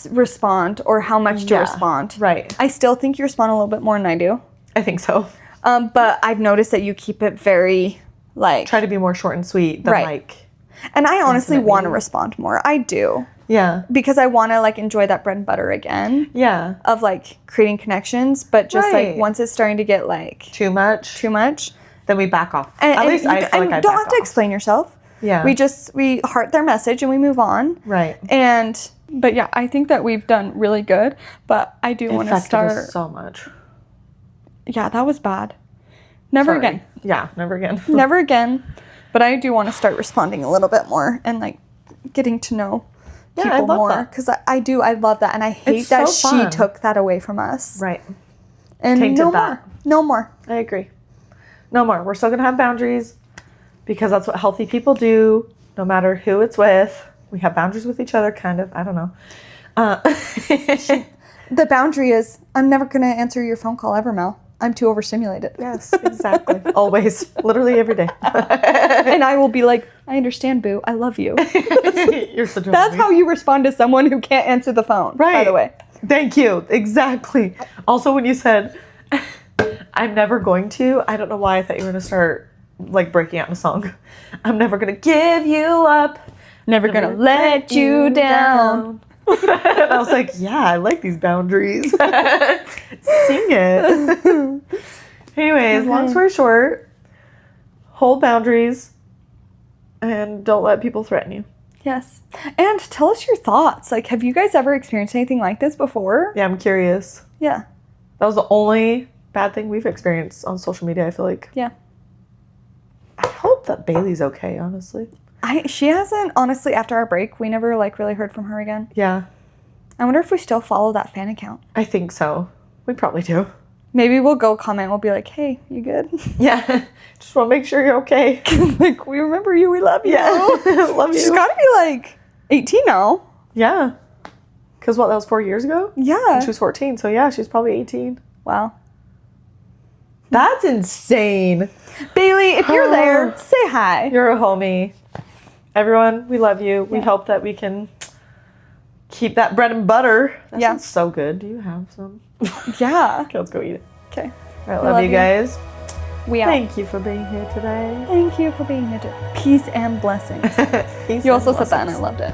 respond or how much to respond. Right. I still think you respond a little bit more than I do. I think so. But I've noticed that you keep it very like try to be more short and sweet than like. And I honestly want to respond more. I do. Yeah. Because I want to like enjoy that bread and butter again. Yeah. Of like creating connections, but just like once it's starting to get like too much, then we back off. At least I feel like I don't have to explain yourself. Yeah. We heart their message and we move on. Right. But yeah, I think that we've done really good, but I do want to start us so much. Yeah, that was bad. Never again. Yeah, never again. Never again. But I do want to start responding a little bit more and like getting to know people more because I love that, and I hate that she took that away from us. Right. And no more. I agree. No more. We're still gonna have boundaries because that's what healthy people do. No matter who it's with, we have boundaries with each other. Kind of. I don't know. The boundary is I'm never gonna answer your phone call ever, Mel. I'm too overstimulated. Yes, exactly. Always. Literally every day. And I will be like, I understand, boo. I love you. You're such a That's how you respond to someone who can't answer the phone, by the way. Thank you. Exactly. Also, when you said, I'm never going to, I don't know why I thought you were going to start like breaking out in a song. I'm never going to give you up. Never going to let you down. And I was like, yeah, I like these boundaries. Sing it. Anyways, long story short, hold boundaries and don't let people threaten you. Yes. And tell us your thoughts. Like, have you guys ever experienced anything like this before? Yeah, I'm curious. Yeah. That was the only bad thing we've experienced on social media, I feel like. Yeah. I hope that Bailey's okay, honestly. She hasn't, honestly, after our break, we never, like, really heard from her again. Yeah. I wonder if we still follow that fan account. I think so. We probably do. Maybe we'll go comment. We'll be like, hey, you good? Yeah. Just want to make sure you're okay. Like, we remember you. We love you. Yeah. Love you. She's got to be, like, 18 now. Yeah. Because, that was 4 years ago? Yeah. And she was 14. So, yeah, she's probably 18. Wow. That's insane. Bailey, if you're there, say hi. You're a homie. Everyone, we love you. We hope that we can keep that bread and butter. That sounds so good. Do you have some? Yeah. Okay, let's go eat it. Okay. All right, love you guys. We out. Thank you for being here today. Thank you for being here. Peace and blessings. Peace you also said that and I loved it.